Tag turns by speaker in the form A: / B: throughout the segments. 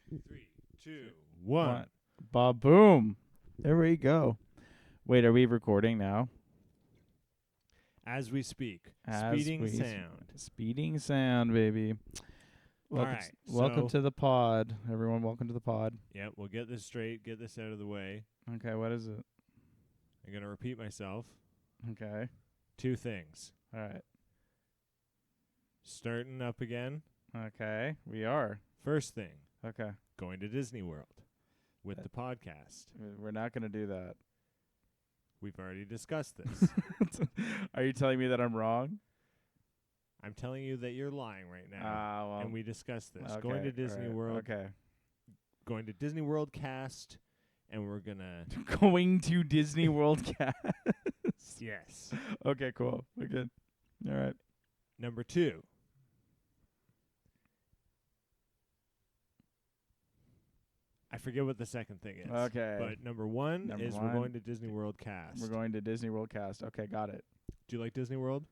A: 3, 2, 1.
B: Bob boom. There we go. Wait, are we recording now?
A: As we speak,
B: As
A: speeding
B: we
A: sound.
B: Speeding sound, baby. Welcome,
A: right,
B: welcome
A: so-
B: to the pod, everyone. Welcome to the pod.
A: Yep, we'll get this straight, get this out of the way.
B: Okay, what is it?
A: I'm going to repeat myself.
B: Okay,
A: 2 things.
B: all right.
A: Starting up again.
B: Okay, we are.
A: First thing,
B: Okay,
A: going to Disney World with the podcast.
B: we're not gonna do that.
A: We've already discussed this.
B: Are you telling me that I'm wrong?
A: I'm telling you that you're lying right now.
B: Well,
A: And we discussed this.
B: okay,
A: Going to Disney
B: alright,
A: World.
B: Okay.
A: Going to Disney World cast. And we're going to...
B: Going to Disney World cast.
A: Yes.
B: Okay, cool. We're good. All right.
A: Number 2. I forget what the second thing is.
B: Okay.
A: But number 1
B: Number
A: is
B: one,
A: we're going to Disney World cast.
B: We're going to Disney World cast. Okay, got it.
A: Do you like Disney World?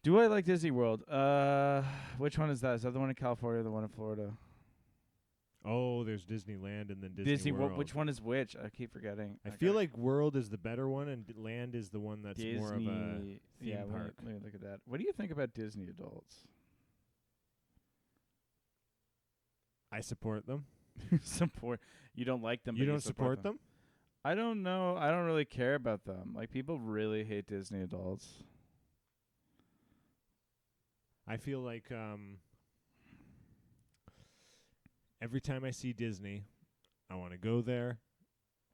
B: Do I like Disney World? Which one is that? Is that the one in California or the one in Florida?
A: Oh, there's Disneyland and then Disney World.
B: Which one is which? I keep forgetting.
A: I feel like World is the better one and Land is the one that's
B: Disney,
A: more of a theme
B: park. Let me look at that. What do you think about Disney adults?
A: I support them.
B: Support. You don't like them.
A: You
B: but
A: don't support them?
B: I don't know. I don't really care about them. Like, people really hate Disney adults.
A: I feel like every time I see Disney, I want to go there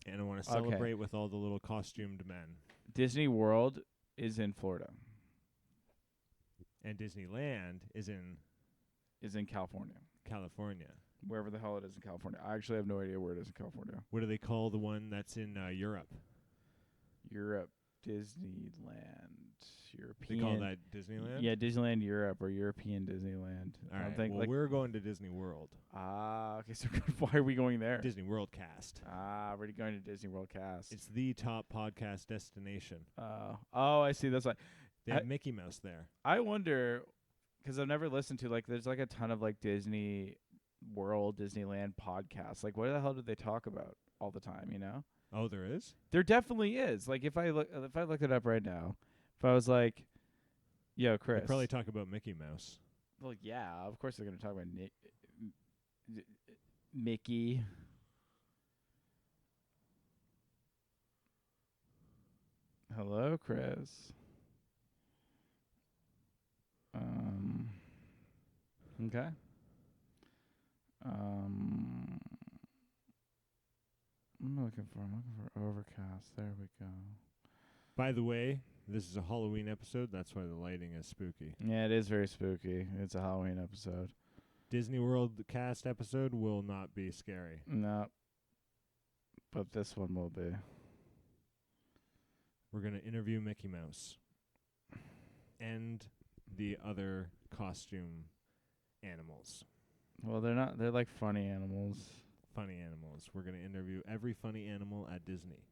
A: and I want to celebrate with all the little costumed men.
B: Disney World is in Florida.
A: And Disneyland is in
B: California.
A: California.
B: Wherever the hell it is in California. I actually have no idea where it is in California.
A: What do they call the one that's in Europe?
B: Europe. Disneyland. European.
A: They call that Disneyland?
B: Yeah, Disneyland Europe or European Disneyland.
A: All
B: I
A: right.
B: think,
A: Well,
B: like,
A: we're going to Disney World.
B: okay, so why are we going there?
A: Disney World cast.
B: We're going to Disney World cast.
A: It's the top podcast destination.
B: I see. That's why.
A: They have Mickey Mouse there.
B: I wonder, because I've never listened to, like, there's like a ton of like Disney World, Disneyland podcasts. Like, what the hell do they talk about all the time? You know?
A: Oh, there is?
B: There definitely is. Like, if I looked it up right now, if I was like, "Yo, Chris,"
A: They probably talk about Mickey Mouse.
B: well, yeah, of course they're gonna talk about Mickey. Hello, Chris. Okay. I'm looking for Overcast. There we go.
A: By the way, this is a Halloween episode. That's why the lighting is spooky.
B: Yeah, it is very spooky. It's a Halloween episode.
A: Disney World cast episode will not be scary.
B: No. But this one will be.
A: We're going to interview Mickey Mouse and the other costume animals.
B: Well, they're not. They're like funny animals.
A: Funny animals. We're going to interview every funny animal at Disney.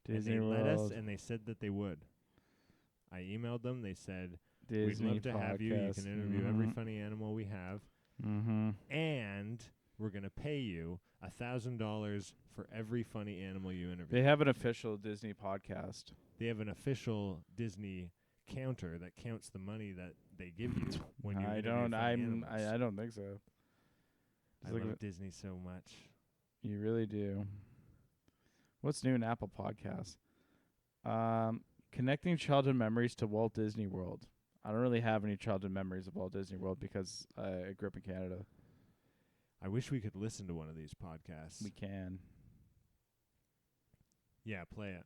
B: Disney
A: and they
B: World.
A: let us, and they said that they would. I emailed them. They said,
B: Disney
A: we'd love to have you. You
B: podcast.
A: can interview every funny animal we have.
B: Mm-hmm.
A: And we're going to pay you $1,000 for every funny animal you interview.
B: They have an official Disney podcast.
A: They have an official Disney counter that counts the money that they give you when you interview funny animals.
B: I don't think so.
A: I
B: Just look
A: love
B: at-
A: Disney so much.
B: You really do. What's new in Apple Podcasts? Connecting childhood memories to Walt Disney World. I don't really have any childhood memories of Walt Disney World because I grew up in Canada.
A: I wish we could listen to one of these podcasts.
B: We can.
A: Yeah, play it.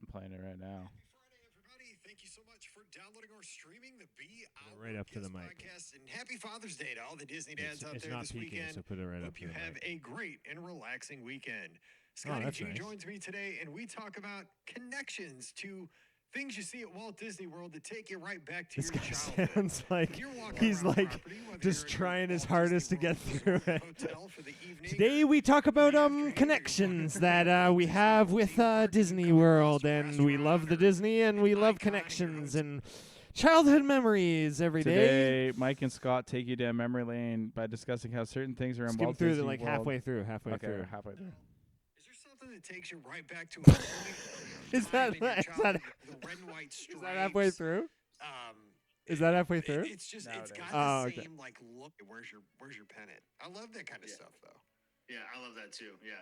B: I'm playing it right now.
C: Happy Friday, everybody. Thank you so much for downloading or streaming the Be Our
A: Right up to the
C: Guest
A: mic.
C: podcast. And happy Father's Day to all the Disney dads out
A: It's
C: there
A: not
C: this
A: peaking,
C: weekend.
A: so put it right up
C: Hope
A: to
C: you
A: the
C: have
A: mic.
C: a great and relaxing weekend. Scotty
A: that's
C: G
A: nice.
C: joins me today, and we talk about connections to things you see at Walt Disney World that take you right back to
A: This
C: your
A: guy
C: childhood.
A: sounds like
C: If you're walking
A: he's
C: around
A: like
C: property, whether
A: just
C: you're at
A: trying his
C: Walt
A: hardest to
C: Disney
A: get
C: World
A: through
C: or
A: it.
C: hotel for the evening,
A: Today we talk about
C: afternoon,
A: connections
C: you're
A: that we have with Disney World, and we love the Disney and we love connections, and Childhood memories every day.
B: Today, Mike and Scott take you down memory lane by discussing how certain things are in
A: Skim
B: Walt
A: through
B: Disney
A: the, like
B: World.
A: halfway through. Halfway
B: Okay,
A: through.
B: halfway through.
C: Is there something that takes you right back to a point
A: Is
C: time
A: that-
C: in your
A: is
C: childhood,
A: that-
C: the red and white
A: Is
C: stripes?
A: that halfway through?
C: Um,
A: Is that halfway through?
C: It's just
B: No,
C: it's
B: it
C: got
B: is.
C: the
A: Oh, okay.
C: same like look. Where's your pennant? I love that kind of
D: Yeah.
C: stuff though.
D: Yeah, I love that too. Yeah.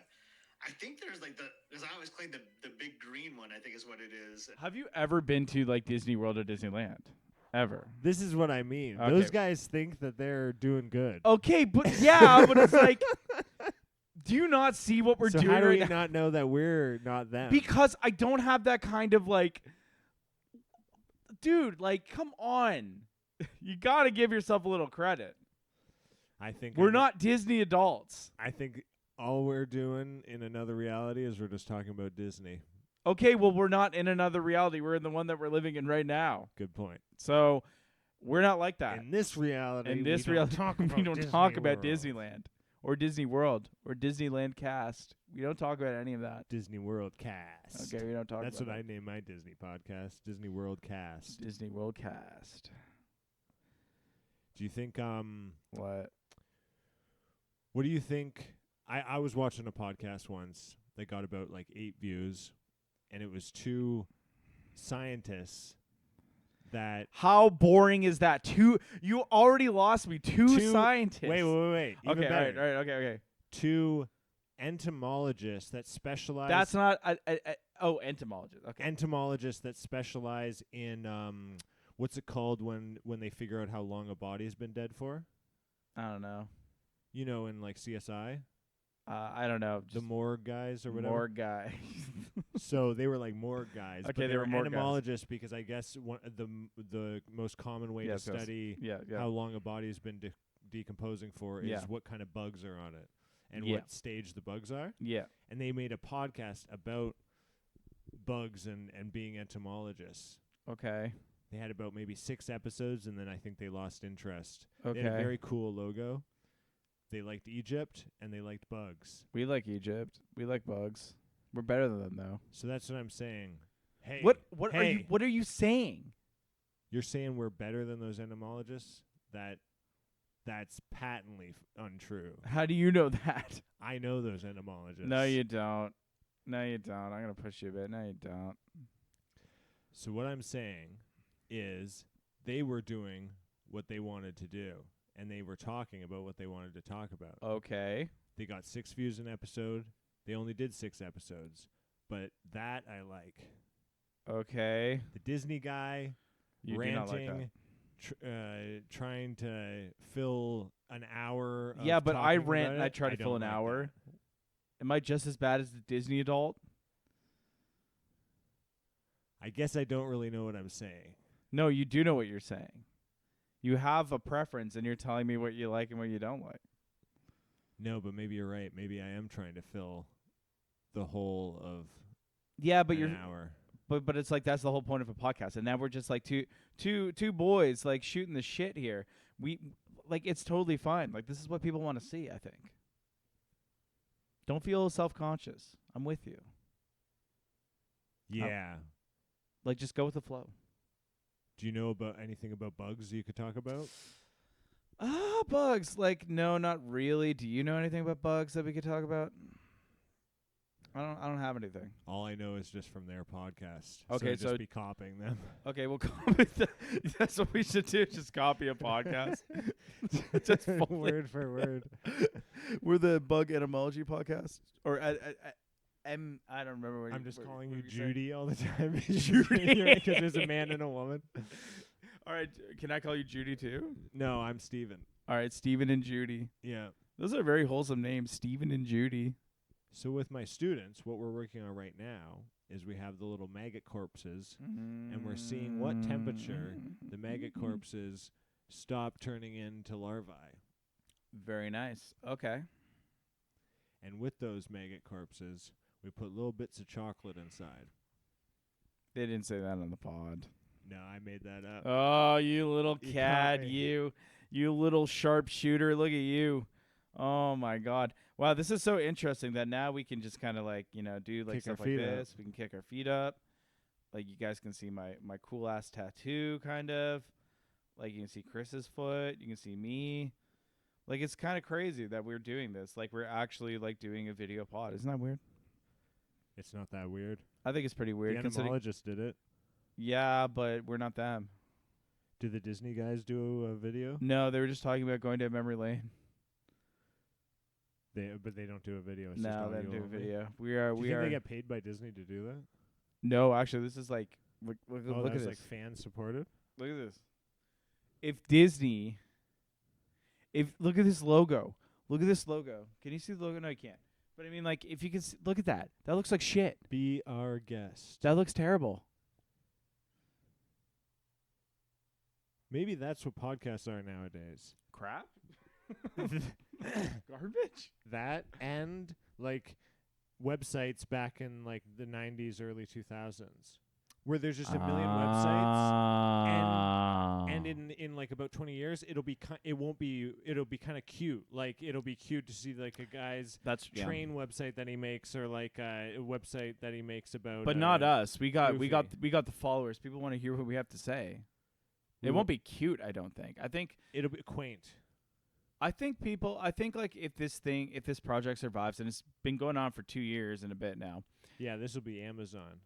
D: I think there's like because I always claim the big green one, I think is what it is.
B: Have you ever been to like Disney World or Disneyland? Ever?
A: This is what I mean.
B: Okay.
A: Those guys think that they're doing good.
B: Okay, but yeah, but it's like, do you not see what we're
A: so
B: doing
A: how do
B: right
A: we
B: now?
A: not know that we're not them?
B: Because I don't have that kind of like, dude, like, come on. You got to give yourself a little credit.
A: I think
B: We're
A: I'm-
B: not Disney adults.
A: I think all we're doing in another reality is we're just talking about Disney.
B: Okay, well, we're not in another reality. We're in the one that we're living in right now.
A: Good point.
B: So we're not like that.
A: In this reality,
B: In this
A: we
B: reality,
A: don't talk
B: we
A: about
B: don't
A: Disney
B: talk about
A: World.
B: Disneyland or Disney World or Disneyland Cast. We don't talk about any of that.
A: Disney World Cast.
B: Okay, we don't talk
A: That's
B: about
A: what I
B: that.
A: name my Disney podcast, Disney World Cast.
B: Disney World Cast.
A: Do you think
B: What?
A: do you think I was watching a podcast once that got about like 8 views, and it was 2 scientists that
B: How boring is that? You already lost me. Two scientists.
A: Wait. Even
B: Okay,
A: better.
B: all right, okay.
A: 2 entomologists that specialize
B: That's not entomologist. Okay.
A: entomologists that specialize in what's it called when they figure out how long a body has been dead for?
B: I don't know.
A: You know, in like CSI,
B: I don't know.
A: the morgue guys or whatever.
B: Morgue guy.
A: So they were like morgue guys.
B: Okay,
A: but
B: they were morgue guys.
A: entomologists because I guess the most common way
B: Yes,
A: to
B: yes.
A: study
B: yeah.
A: how long a body has been decomposing for is
B: Yeah.
A: what kind of bugs are on it and
B: Yeah.
A: what stage the bugs are.
B: Yeah.
A: And they made a podcast about bugs and being entomologists.
B: Okay.
A: They had about maybe 6 episodes, and then I think they lost interest.
B: Okay.
A: They had a very cool logo. They liked Egypt, and they liked bugs.
B: We like Egypt. We like bugs. We're better than them though.
A: So that's what I'm saying. Hey,
B: What
A: hey,
B: are you saying?
A: You're saying we're better than those entomologists? That's patently untrue.
B: How do you know that?
A: I know those entomologists.
B: No, you don't. No, you don't. I'm gonna push you a bit. No, you don't.
A: So what I'm saying is they were doing what they wanted to do, and they were talking about what they wanted to talk about.
B: Okay.
A: They got 6 views an episode. They only did 6 episodes, but that I like.
B: Okay.
A: The Disney guy
B: You do not like
A: ranting, trying to fill an hour.
B: that. Yeah,
A: of
B: but I
A: talking
B: rant
A: about
B: and I
A: it.
B: try to fill
A: don't
B: an
A: like
B: hour.
A: that.
B: Am I just as bad as the Disney adult?
A: I guess I don't really know what I'm saying.
B: No, you do know what you're saying. You have a preference, and you're telling me what you like and what you don't like.
A: No, but maybe you're right. Maybe I am trying to fill the whole of
B: Yeah, but
A: an hour.
B: but it's like that's the whole point of a podcast, and now we're just like two boys like shooting the shit here. We like it's totally fine. Like this is what people want to see. I think. Don't feel self-conscious. I'm with you.
A: Yeah.
B: Like just go with the flow.
A: Do you know about anything about bugs you could talk about?
B: Bugs. Like no, not really. Do you know anything about bugs that we could talk about? I don't have anything.
A: All I know is just from their podcast.
B: Okay,
A: so
B: so-
A: just be copying them.
B: Okay, we'll copy that's what we should do. Just copy a podcast. Just fully-
A: word for word.
B: We're the Bug Etymology Podcast, or I don't remember. What
A: I'm just calling you
B: what were saying?
A: Judy all the time.
B: Judy.
A: Because there's a man and a woman.
B: All right, can I call you Judy too?
A: No, I'm Steven.
B: All right, Stephen and Judy.
A: Yeah.
B: Those are very wholesome names, Stephen and Judy.
A: So with my students, what we're working on right now is we have the little maggot corpses, and we're seeing what temperature the maggot corpses stop turning into larvae.
B: Very nice. Okay.
A: And with those maggot corpses, we put little bits of chocolate inside.
B: They didn't say that on the pod.
A: No, I made that up.
B: Oh, you little
A: You
B: cad,
A: caught me.
B: you little sharpshooter. Look at you. Oh my God. Wow, this is so interesting that now we can just kind of like, do like
A: Kick our
B: stuff like
A: feet up.
B: this. We can kick our feet up. Like you guys can see my cool ass tattoo, kind of. Like you can see Chris's foot. You can see me. Like it's kind of crazy that we're doing this. Like we're actually like doing a video pod. Isn't that weird?
A: It's not that weird.
B: I think it's pretty weird.
A: The
B: considering-
A: entomologist did it.
B: Yeah, but we're not them.
A: Do the Disney guys do a video?
B: No, they were just talking about going to memory lane.
A: But they don't do a video. It's
B: No,
A: just
B: they don't
A: audio
B: do a
A: only.
B: video. We are.
A: Do you
B: We
A: think
B: are.
A: they get paid by Disney to do that?
B: No, actually, this is like. Look
A: Oh,
B: at
A: that's
B: this.
A: like fan supported.
B: Look at this. If Disney. Look at this logo. Look at this logo. Can you see the logo? No, you can't. But I mean, like, if you can look at that. That looks like shit.
A: Be our guest.
B: That looks terrible.
A: Maybe that's what podcasts are nowadays.
B: Crap. Garbage.
A: That and like websites back in like the 90s, early 2000s, where there's just a million websites, and in like about 20 years, it'll be kind of cute. Like it'll be cute to see like a guy's
B: That's
A: train website that he makes, or like a website that he makes about.
B: But not us. We got
A: Goofy.
B: the followers. People want to hear what we have to say.
A: We
B: It
A: will-
B: won't be cute, I don't think. I think
A: It'll be quaint.
B: like if this project survives, and it's been going on for 2 years and a bit now.
A: Yeah, this will be Amazon.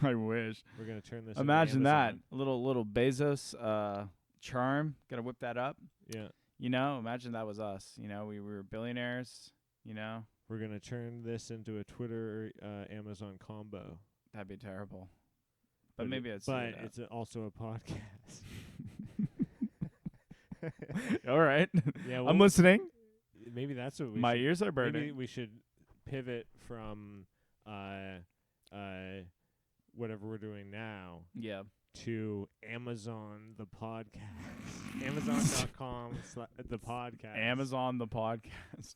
B: I wish.
A: We're gonna turn this.
B: Imagine
A: into
B: that.
A: Amazon.
B: Little Bezos charm. Gotta whip that up.
A: Yeah,
B: You know, imagine that was us. You know, we were billionaires, you know.
A: we're gonna turn this into a Twitter Amazon combo.
B: That'd be terrible. But maybe I'd see
A: But
B: that.
A: it's also a podcast.
B: All right.
A: Yeah,
B: I'm
A: well,
B: listening.
A: maybe that's what we.
B: My
A: should,
B: ears are
A: Maybe
B: burning.
A: we should pivot from whatever we're doing now
B: Yeah.
A: to Amazon the podcast. Amazon.com the podcast.
B: Amazon the podcast.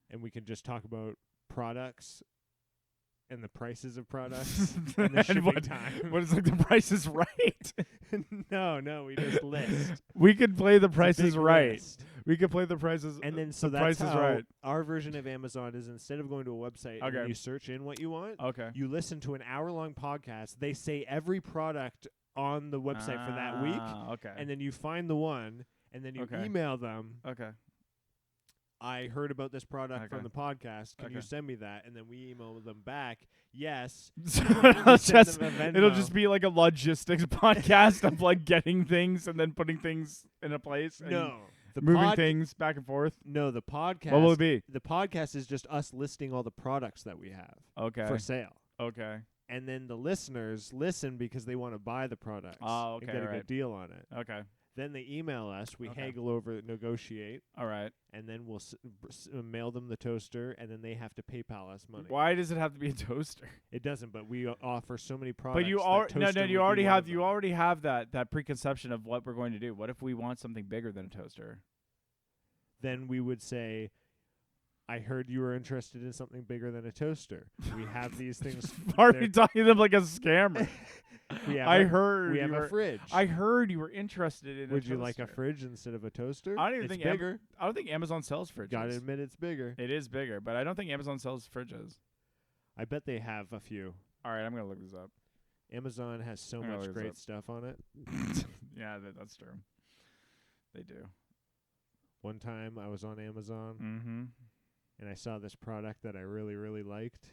A: And we can just talk about products and the prices of products and the shipping
B: what,
A: time.
B: what is like the Price is Right?
A: No, we just list.
B: We could play the
A: It's a
B: Price is
A: big
B: Right.
A: list.
B: We could play the prices.
A: And then so
B: the
A: that's
B: Price is
A: how
B: Right.
A: our version of Amazon is, instead of going to a website and
B: Okay.
A: you search in what you want,
B: Okay.
A: you listen to an hour-long podcast. They say every product on the website for that week,
B: Okay.
A: and then you find the one, and then you
B: Okay.
A: email them.
B: Okay.
A: I heard about this product
B: Okay.
A: from the podcast. Can you
B: Okay.
A: send me that? And then we email them back. Yes.
B: So
A: And then we send them a
B: it'll
A: Venmo.
B: just be like a logistics podcast of like getting things and then putting things in a place. And
A: No. The
B: moving things back and forth.
A: No, the podcast.
B: What will it be?
A: The podcast is just us listing all the products that we have
B: Okay.
A: for sale.
B: Okay.
A: And then the listeners listen because they want to buy the products
B: Oh,
A: and
B: okay,
A: get a
B: right.
A: good deal on it.
B: Okay.
A: Then they email us. We
B: Okay.
A: haggle over, negotiate,
B: All right.
A: and then we'll mail them the toaster, and then they have to PayPal us money.
B: Why does it have to be a toaster?
A: It doesn't, but we offer so many products.
B: But you
A: that
B: already
A: toaster
B: you
A: would
B: already
A: be one
B: have
A: of
B: you
A: them.
B: already have that preconception of what we're going to do. What if we want something bigger than a toaster?
A: Then we would say, I heard you were interested in something bigger than a toaster. We have these things.
B: Why are
A: they're-
B: we talking to them like a scammer?
A: we have
B: I
A: a,
B: heard
A: we
B: you
A: have
B: were,
A: a fridge.
B: I heard you were interested in.
A: Would
B: a
A: you like a
B: toaster.
A: fridge instead of a toaster?
B: I don't even
A: it's
B: think
A: bigger.
B: I don't think Amazon sells fridges.
A: Gotta admit, it's bigger.
B: It is bigger, but I don't think Amazon sells fridges.
A: I bet they have a few.
B: All right, I'm gonna look this up.
A: Amazon has so
B: I'm gonna
A: much
B: look this
A: great
B: up.
A: stuff on it.
B: Yeah, that's true. They do.
A: One time I was on Amazon
B: Mm-hmm.
A: and I saw this product that I really, really liked,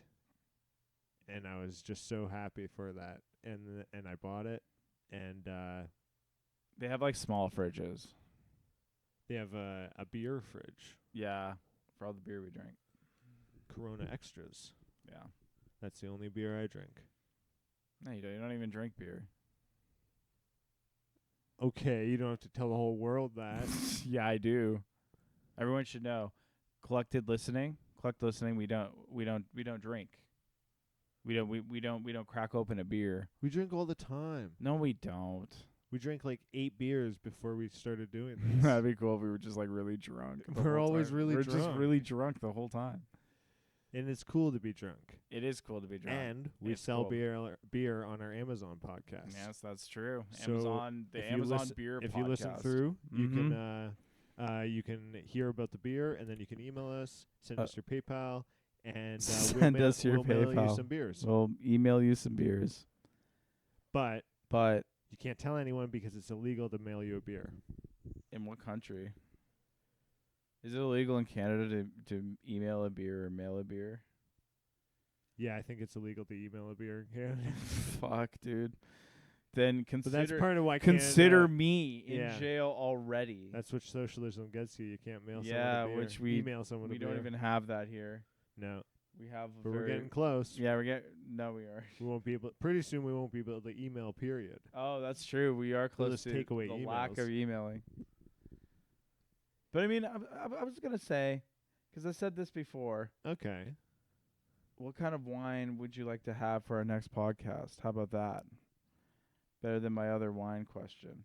A: and I was just so happy for that. And I bought it, and
B: They have like small fridges.
A: they have a beer fridge,
B: Yeah, for all the beer we drink.
A: Corona Extras.
B: Yeah.
A: That's the only beer I drink.
B: No, you don't. You don't even drink beer.
A: Okay, you don't have to tell the whole world that.
B: Yeah, I do. Everyone should know. Collected listening. We don't drink. We don't crack open a beer.
A: We drink all the time.
B: No, we don't.
A: We drank like 8 beers before we started doing this.
B: That'd be cool if we were just like really drunk. the
A: We're
B: whole
A: always
B: time.
A: really
B: We're just
A: drunk.
B: really drunk the whole time.
A: And it's cool to be drunk.
B: It is cool to be drunk.
A: And we
B: It's
A: sell
B: cool.
A: beer on our Amazon podcast.
B: Yes, that's true.
A: So
B: Amazon, the
A: if you
B: Amazon
A: listen-
B: beer
A: If
B: podcast.
A: you listen through, you
B: Mhm.
A: can hear about the beer, and then you can email us, send us your PayPal, and
B: Send us your
A: we'll mail you
B: PayPal.
A: some beers.
B: We'll email you some beers.
A: But
B: But
A: you can't tell anyone because it's illegal to mail you a beer.
B: in what country? Is it illegal in Canada to email a beer or mail a beer?
A: Yeah, I think it's illegal to email a beer. Yeah.
B: Fuck, dude. Then
A: But that's
B: consider
A: part of why
B: consider
A: Canada,
B: me in
A: yeah.
B: jail already.
A: That's what socialism gets you. You can't mail
B: Yeah,
A: someone a beer.
B: which we-
A: email someone
B: we
A: a
B: don't
A: beer.
B: even have that here.
A: No,
B: We have
A: but we're getting close.
B: Yeah, no, we are.
A: We won't be able. Pretty soon, we won't be able to email. Period.
B: Oh, that's true. We are
A: They'll
B: close
A: just
B: to
A: take away
B: the lack
A: emails.
B: of emailing. But I mean, I was gonna say, 'cause I said this before.
A: Okay.
B: What kind of wine would you like to have for our next podcast? How about that? Better than my other wine question.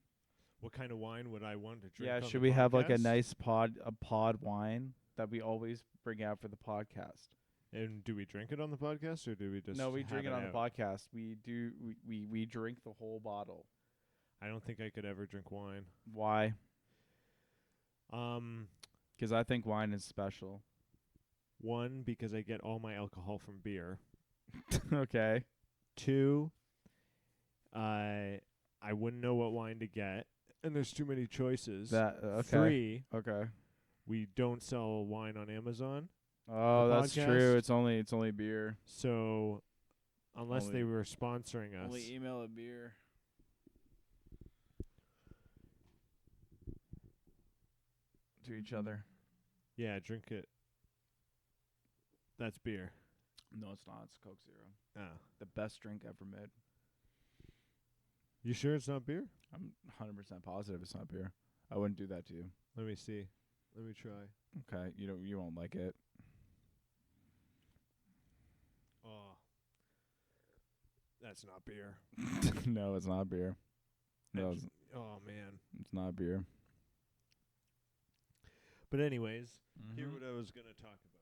A: What kind of wine would I want to drink?
B: Yeah,
A: on
B: should
A: the
B: we have like a
A: podcast?
B: nice pod wine that we always bring out for the podcast?
A: And do we drink it on the podcast, or do we just?
B: No, we
A: have
B: drink it on the
A: out?
B: podcast. We do. We drink the whole bottle.
A: I don't think I could ever drink wine.
B: Why?
A: Um,
B: 'Cause I think wine is special.
A: one, because I get all my alcohol from beer.
B: Okay.
A: Two, I wouldn't know what wine to get, and there's too many choices.
B: That okay.
A: 3,
B: Okay.
A: we don't sell wine on Amazon,
B: Oh,
A: The
B: that's true.
A: podcast?
B: It's only beer.
A: so unless
B: Only-
A: they were sponsoring us,
B: email a beer. To each other.
A: yeah, drink it. That's beer.
B: No, it's not. It's Coke Zero.
A: Ah,
B: The best drink ever made.
A: you sure it's not beer?
B: I'm 100% positive it's not beer. I wouldn't do that to you.
A: Let me see. Let me try.
B: Okay, you won't like it.
A: Oh, that's not beer.
B: No, it's not beer. No,
A: That's- oh man.
B: it's not beer.
A: But anyways, here
B: Mm-hmm.
A: what I was gonna talk about.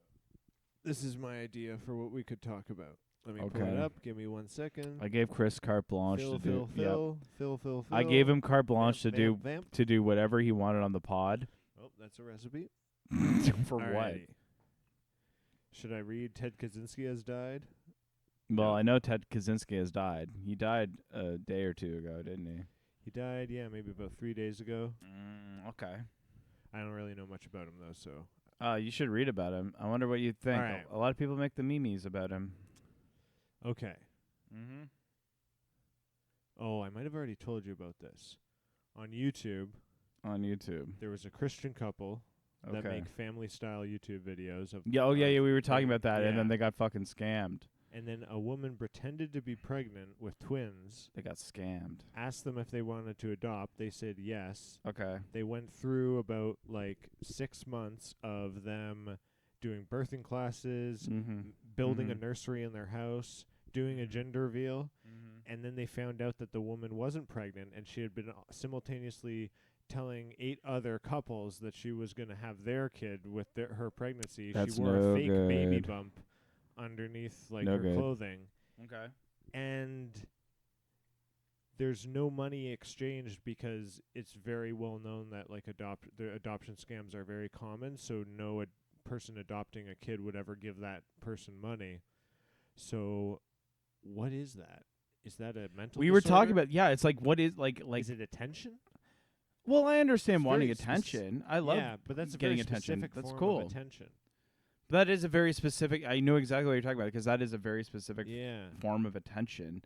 A: This is my idea for what we could talk about. Let me pull it
B: Okay.
A: up. Give me 1 second.
B: I gave Chris carte blanche
A: Phil,
B: to do.
A: Phil.
B: I gave him carte blanche
A: Vamp,
B: to do
A: vamp.
B: to do whatever he wanted on the pod.
A: Oh, that's a recipe.
B: For what?
A: Alrighty. Should I read Ted Kaczynski has died?
B: Well,
A: No.
B: I know Ted Kaczynski has died. He died a day or two ago, didn't he?
A: He died, yeah, maybe about 3 days ago.
B: Okay.
A: I don't really know much about him though, so
B: You should read about him. I wonder what you think.
A: Alright.
B: A lot of people make the memes about him.
A: okay.
B: Mm-hmm.
A: Oh, I might have already told you about this. On YouTube,
B: On YouTube.
A: there was a Christian couple that
B: Okay.
A: make family-style YouTube videos of
B: Yeah. Oh, yeah.
A: of
B: We were talking
A: they-
B: about that, and then
A: yeah.
B: they got fucking scammed.
A: And then a woman pretended to be pregnant with twins,
B: They got scammed.
A: asked them if they wanted to adopt. They said yes.
B: Okay.
A: They went through about like 6 months of them doing birthing classes,
B: Mm-hmm.
A: building a
B: Mhm.
A: nursery in their house, doing a gender reveal,
B: Mm-hmm.
A: and then they found out that the woman wasn't pregnant and she had been simultaneously telling 8 other couples that she was going to have their kid with her pregnancy.
B: That's
A: she wore
B: no
A: a fake baby
B: good.
A: bump underneath like
B: No
A: her
B: good.
A: clothing.
B: Okay.
A: And there's no money exchanged because it's very well known that like the adoption scams are very common, so no person adopting a kid would ever give that person money. So what is that? Is that a mental
B: We were talking
A: disorder?
B: about it's like what is like
A: Is it attention?
B: well, I understand
A: It's
B: wanting
A: very spec-
B: attention. I love
A: yeah, but that's a
B: getting
A: very
B: attention.
A: specific
B: That's
A: form
B: cool.
A: of attention.
B: that is a very specific. I know exactly what you're talking about because that is a very specific
A: Yeah.
B: form of attention.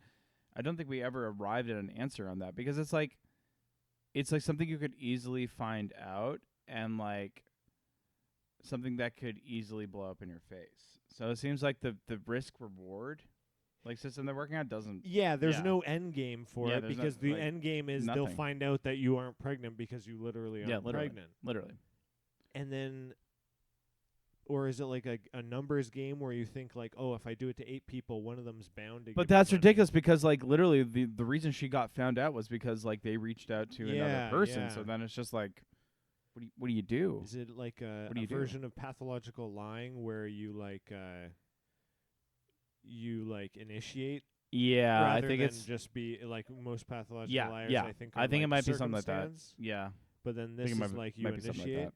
B: I don't think we ever arrived at an answer on that because it's like something you could easily find out and like something that could easily blow up in your face. So it seems like the risk reward like system they're working on doesn't.
A: Yeah, there's
B: Yeah.
A: no end game for
B: Yeah,
A: it
B: there's
A: because
B: no-
A: the
B: like,
A: end game is they'll
B: nothing.
A: find out that you aren't pregnant because you literally aren't
B: literally.
A: pregnant.
B: Literally.
A: And then, or is it like a numbers game where you think like, oh, if I do it to 8 people, one of them's bound to.
B: But
A: give me
B: that's
A: money.
B: ridiculous because like literally the reason she got found out was because like they reached out to
A: Yeah,
B: another person. So
A: yeah.
B: then it's just like, what do you do?
A: Is it like a
B: What do you do?
A: version of pathological lying where you initiate?
B: Yeah, I
A: rather
B: think
A: than
B: it's
A: just be like most pathological
B: Yeah,
A: liars.
B: yeah.
A: I think.
B: I
A: are,
B: think it
A: like,
B: might be something like that.
A: circumstance,
B: yeah.
A: But then
B: I
A: this
B: think it
A: is
B: might,
A: like you
B: might be something like
A: initiate.
B: that.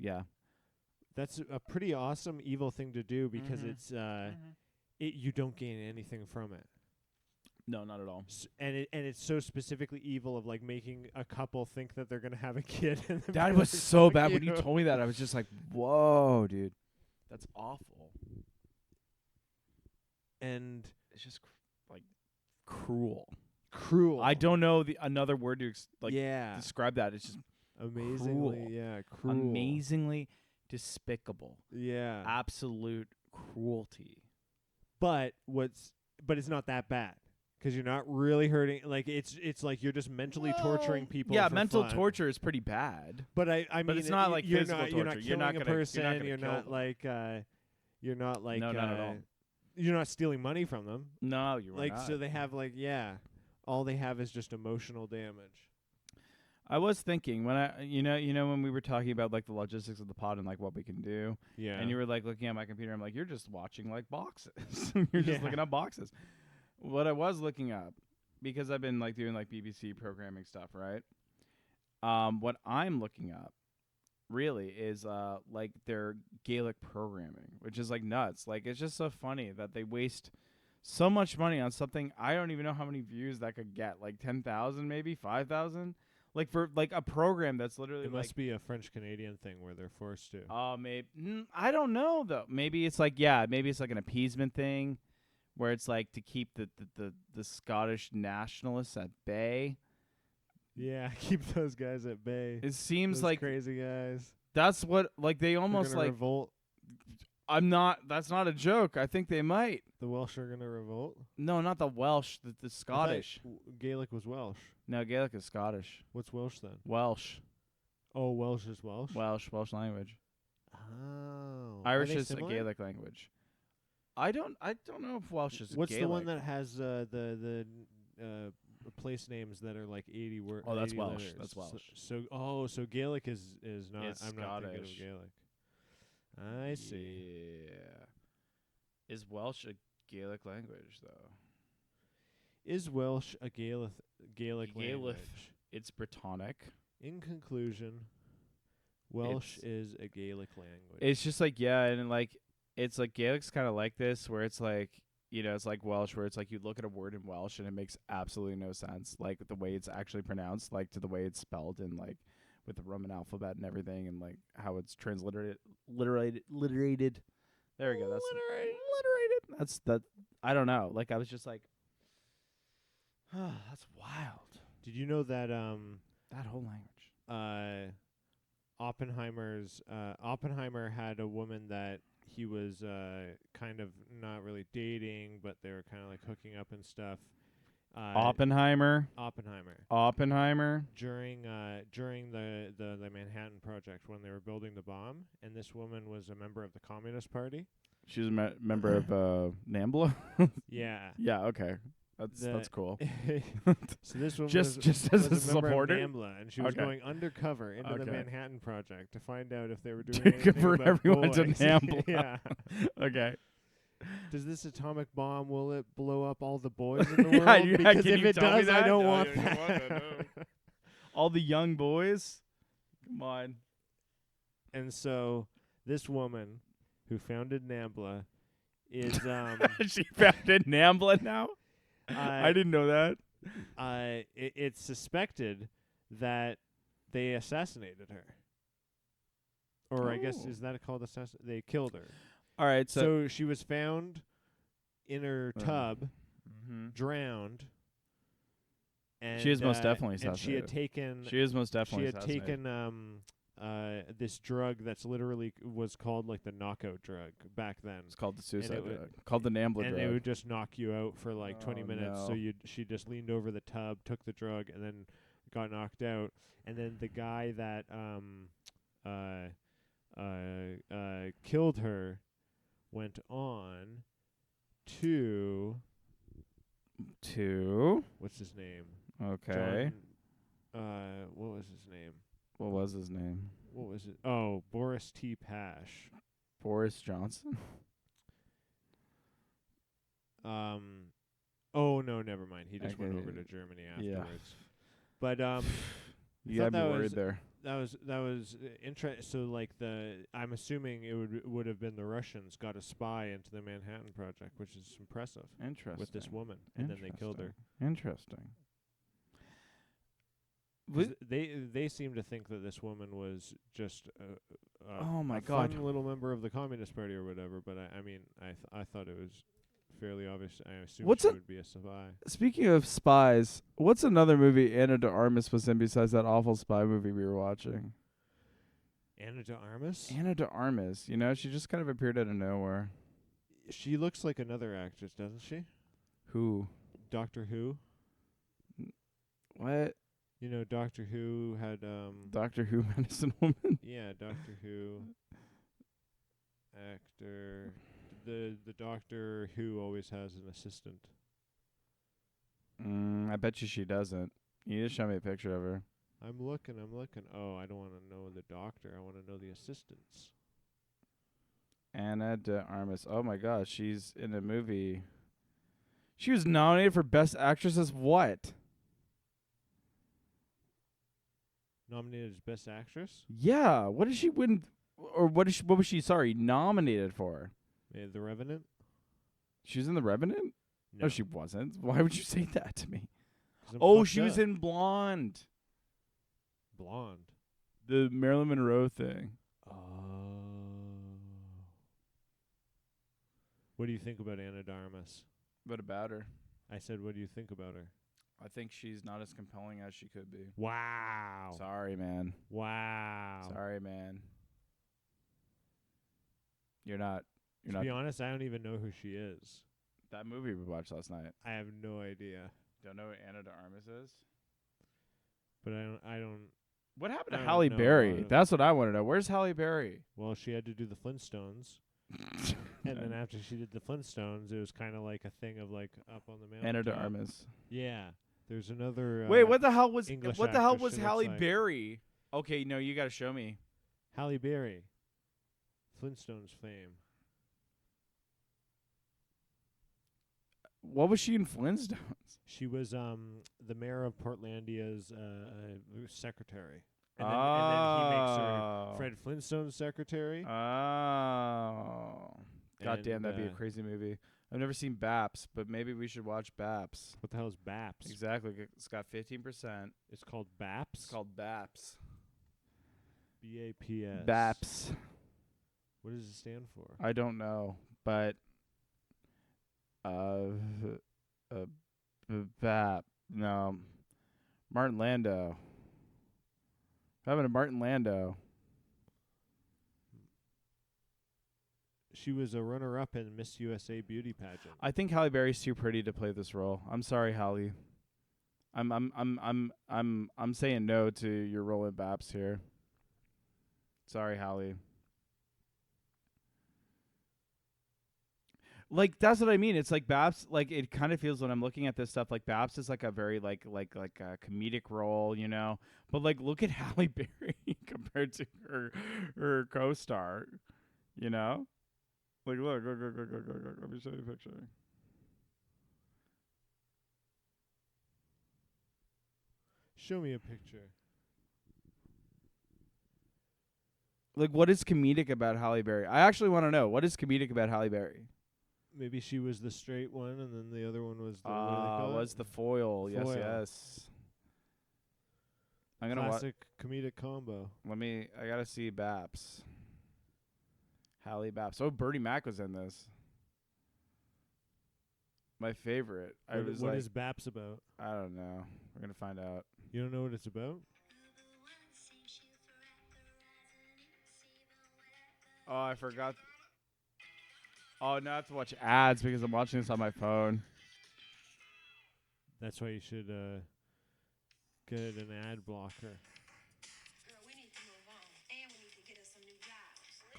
B: Yeah.
A: That's a pretty awesome evil thing to do because
B: Mhm.
A: it's you don't gain anything from it.
B: No, not at all.
A: And it's so specifically evil of like making a couple think that they're gonna have a kid. And then
B: That
A: be
B: was
A: like,
B: so
A: "Fuck
B: bad when you told me that. I was just like, "Whoa, dude, that's awful."
A: And
B: It's just like cruel.
A: cruel.
B: I don't know another word to
A: yeah,
B: describe that. It's just
A: amazingly,
B: cruel.
A: yeah, cruel,
B: amazingly despicable,
A: yeah.
B: absolute cruelty.
A: But it's not that bad because you're not really hurting. Like it's like you're just mentally torturing people.
B: Yeah,
A: for
B: mental
A: fun.
B: torture is pretty bad.
A: But I mean,
B: But it's not like
A: you're
B: physical
A: not, You're not
B: torture.
A: killing
B: You're not
A: a
B: gonna- you're not
A: person.
B: gonna
A: You're
B: kill
A: not
B: them.
A: like you're not like
B: No, not at all.
A: You're not stealing money from them.
B: No, you're
A: Like
B: not.
A: so they have all they have is just emotional damage.
B: I was thinking when when we were talking about like the logistics of the pod and like what we can do,
A: Yeah.
B: and you were like looking at my computer, I'm like, you're just watching like boxes. You're just
A: Yeah.
B: looking up boxes. What I was looking up, because I've been like doing like BBC programming stuff, right? What I'm looking up really is like their Gaelic programming, which is like nuts. Like it's just so funny that they waste so much money on something I don't even know how many views that could get, like 10,000 maybe 5,000, like for like a program that's literally
A: It
B: like
A: must be a French Canadian thing where they're forced to.
B: maybe I don't know though. Maybe it's like maybe it's like an appeasement thing where it's like to keep the Scottish nationalists at bay.
A: Yeah, keep those guys at bay.
B: It seems
A: Those
B: like
A: crazy guys.
B: that's what like they
A: They're
B: almost
A: gonna
B: like
A: revolt.
B: that's not a joke. I think they might.
A: The Welsh are gonna revolt.
B: No, not the Welsh, the
A: I thought
B: Scottish.
A: Gaelic was Welsh.
B: No, Gaelic is Scottish.
A: What's Welsh then?
B: Welsh.
A: Oh, Welsh is Welsh.
B: Welsh language.
A: Oh.
B: Irish
A: Are they
B: is
A: similar?
B: a Gaelic language. I don't know if Welsh is
A: What's
B: Gaelic.
A: the one that has the place names that are like 80 words?
B: Oh, that's Welsh. That's Welsh.
A: So Gaelic is not.
B: It's
A: I'm not thinking of
B: Scottish.
A: Gaelic. I see.
B: Yeah. Is Welsh a Gaelic language though?
A: Is Welsh a Gaelic
B: Gaelic.
A: language?
B: It's Brittonic.
A: In conclusion, Welsh
B: It's-
A: is a Gaelic language.
B: It's just like and like it's like Gaelic's kind of like this, where it's like it's like Welsh, where it's like you look at a word in Welsh and it makes absolutely no sense, like the way it's actually pronounced, like to the way it's spelled, and like with the Roman alphabet and everything, and like how it's transliterated. There we go. That's alliterated. That's that. I don't know. Like I was just like, that's wild.
A: Did you know that
B: That whole language.
A: Oppenheimer had a woman that he was kind of not really dating, but they were kind of like hooking up and stuff.
B: Oppenheimer.
A: During the Manhattan Project when they were building the bomb, and this woman was a member of the Communist Party.
B: She's a member of NAMBLA.
A: Yeah.
B: Yeah. Okay. That's cool.
A: So this woman
B: Just as
A: was
B: a
A: member of
B: supporter?
A: NAMBLA, and she was
B: Okay.
A: going undercover into the
B: Okay.
A: Manhattan Project to find out if they were doing
B: To
A: anything
B: convert
A: about
B: everyone to
A: boys.
B: NAMBLA.
A: Yeah.
B: Okay.
A: Does this atomic bomb, will it blow up all the boys in the
B: Yeah,
A: world?
B: yeah,
A: Because
B: can
A: if
B: you
A: it
B: tell me
A: does, I
B: that?
A: don't
B: No,
A: want
B: you don't
A: that.
B: want that, no. All the young boys. Come on.
A: And so this woman who founded NAMBLA is
B: She founded NAMBLA now. I didn't know that.
A: it's suspected that they assassinated her. Or I guess
B: Oh.
A: is that called assassin? They killed her.
B: All right.
A: So she was found in her tub,
B: Mhm.
A: drowned. And
B: She is most definitely
A: and she had
B: assassinated.
A: taken
B: She is most
A: she
B: definitely
A: had
B: assassinated.
A: taken this drug that's literally was called like the knockout drug back then.
B: It's called the suicide
A: it would-
B: drug. Called the NAMBLA
A: And
B: drug.
A: it would just knock you out for like 20
B: Oh,
A: minutes. So
B: no.
A: she just leaned over the tub, took the drug, and then got knocked out. And then the guy that killed her went on to what's his name?
B: Okay.
A: What was his name?
B: What was his name?
A: What was it? Oh, Boris T. Pash.
B: Boris Johnson.
A: Oh no, never mind. He just went
B: Okay.
A: over to Germany
B: Yeah.
A: afterwards. But
B: You
A: thought
B: got me
A: that
B: worried
A: was-
B: there.
A: that was interesting. So like I'm assuming it would have been the Russians got a spy into the Manhattan Project, which is impressive
B: Interesting.
A: with this woman, and then they killed her.
B: Interesting.
A: 'Cause they seem to think that this woman was just
B: Oh my
A: a
B: God.
A: fun little member of the Communist Party or whatever. But I mean, I thought it was fairly obvious. I assumed
B: What's
A: she
B: a-
A: would be a spy.
B: Speaking of spies, what's another movie Anna de Armas was in besides that awful spy movie we were watching?
A: Anna de Armas.
B: Anna de Armas, you know, she just kind of appeared out of nowhere.
A: She looks like another actress, doesn't she?
B: Who?
A: Doctor Who.
B: What?
A: You know, Doctor Who had
B: Doctor Who medicine woman?
A: yeah, Doctor Who actor. The Doctor Who always has an assistant.
B: I bet you she doesn't. You just show me a picture of her.
A: I'm looking. Oh, I don't want to know the doctor. I want to know the assistants.
B: Anna de Armas. Oh my gosh, she's in a movie. She was nominated for Best Actress as what?
A: Nominated as Best Actress?
B: Yeah, what did she win? Or what was she? Sorry, nominated for?
A: The Revenant?
B: She was in The Revenant.
A: No.
B: Oh, she wasn't. Why would you say that to me?
A: 'Cause I'm
B: Oh,
A: fucked
B: she was
A: up.
B: in Blonde,
A: Blonde.
B: the Marilyn Monroe thing.
A: Oh. What do you think about Anna de Armas?
B: What about her?
A: I said, what do you think about her?
B: I think she's not as compelling as she could be.
A: Wow.
B: Sorry, man.
A: Wow.
B: Sorry, man. You're not. You're
A: To
B: not.
A: be honest, I don't even know who she is.
B: That movie we watched last night.
A: I have no idea.
B: Don't know what Anna de Armas is?
A: But I don't.
B: What happened
A: I
B: to
A: don't
B: Halle
A: know.
B: Berry? That's what I want to know. Where's Halle Berry?
A: Well, she had to do the Flintstones. And then after she did the Flintstones, it was kind of like a thing of like up on the mountain.
B: Anna de Armas.
A: Yeah. There's another.
B: Wait, what the hell was
A: English
B: what the hell
A: actress
B: was
A: she looks
B: Halle
A: like.
B: Berry? Okay, no, you got to show me.
A: Halle Berry. Flintstones fame.
B: What was she in Flintstones?
A: She was the mayor of Portlandia's secretary. And then he makes her Fred Flintstone's secretary.
B: Oh. God damn, that'd be a
A: And,
B: crazy movie. I've never seen Baps, but maybe we should watch Baps.
A: What the hell is BAPS?
B: Exactly. It's got 15%.
A: It's called BAPS?
B: It's called Baps.
A: BAPS.
B: Baps.
A: What does it stand for?
B: I don't know, but Bap. No. Martin Landau. What happened to Martin Landau?
A: She was a runner-up in Miss USA beauty pageant.
B: I think Halle Berry's too pretty to play this role. I'm sorry, Halle. I'm saying no to your role in Baps here. Sorry, Halle. Like that's what I mean. It's like Baps. Like it kind of feels when I'm looking at this stuff. Like Baps is like a very like a comedic role, you know. But like, look at Halle Berry compared to her co-star, you know. Like look. Let me show you a picture.
A: Show me a picture.
B: Like, what is comedic about Halle Berry? I actually want to know what is comedic about Halle Berry.
A: Maybe she was the straight one, and then the other one was the. what do they call
B: Was
A: it?
B: the foil?
A: Foil.
B: Yes. I'm gonna
A: classic comedic combo.
B: I gotta see Baps. Halle Baps. Oh, Bernie Mac was in this. My favorite.
A: What is BAPS about?
B: I don't know. We're gonna find out.
A: You don't know what it's about?
B: Oh, I forgot. Oh, now I have to watch ads because I'm watching this on my phone.
A: That's why you should get an ad blocker.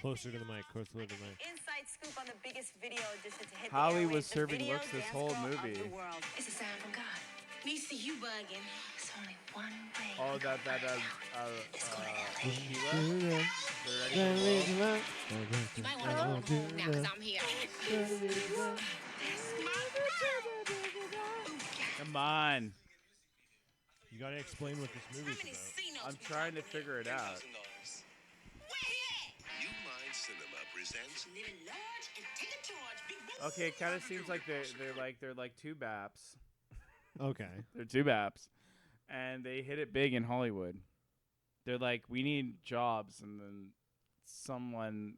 A: Closer to the mic. Closer to the mic.
E: Inside scoop on the biggest video audition to hit
B: Halle
E: the
B: was
E: airwaves, the
B: serving
E: Video
B: looks this
E: Dance
B: whole
E: Girl of
B: movie.
E: the world. It's a sign from God. Me see you bugging. It's only one way.
B: Oh, that Sheila?
E: You might want to go home now because I'm here.
B: Come on.
A: You gotta explain what this movie's
E: How many
A: about.
E: senile
B: I'm trying to figure it out.
F: New Line Cinema presents
E: Living large and take a charge, big boy.
B: Okay, it kind of seems like they're like two BAPs.
A: Okay.
B: They're two BAPs, and they hit it big in Hollywood. They're like, we need jobs, and then someone,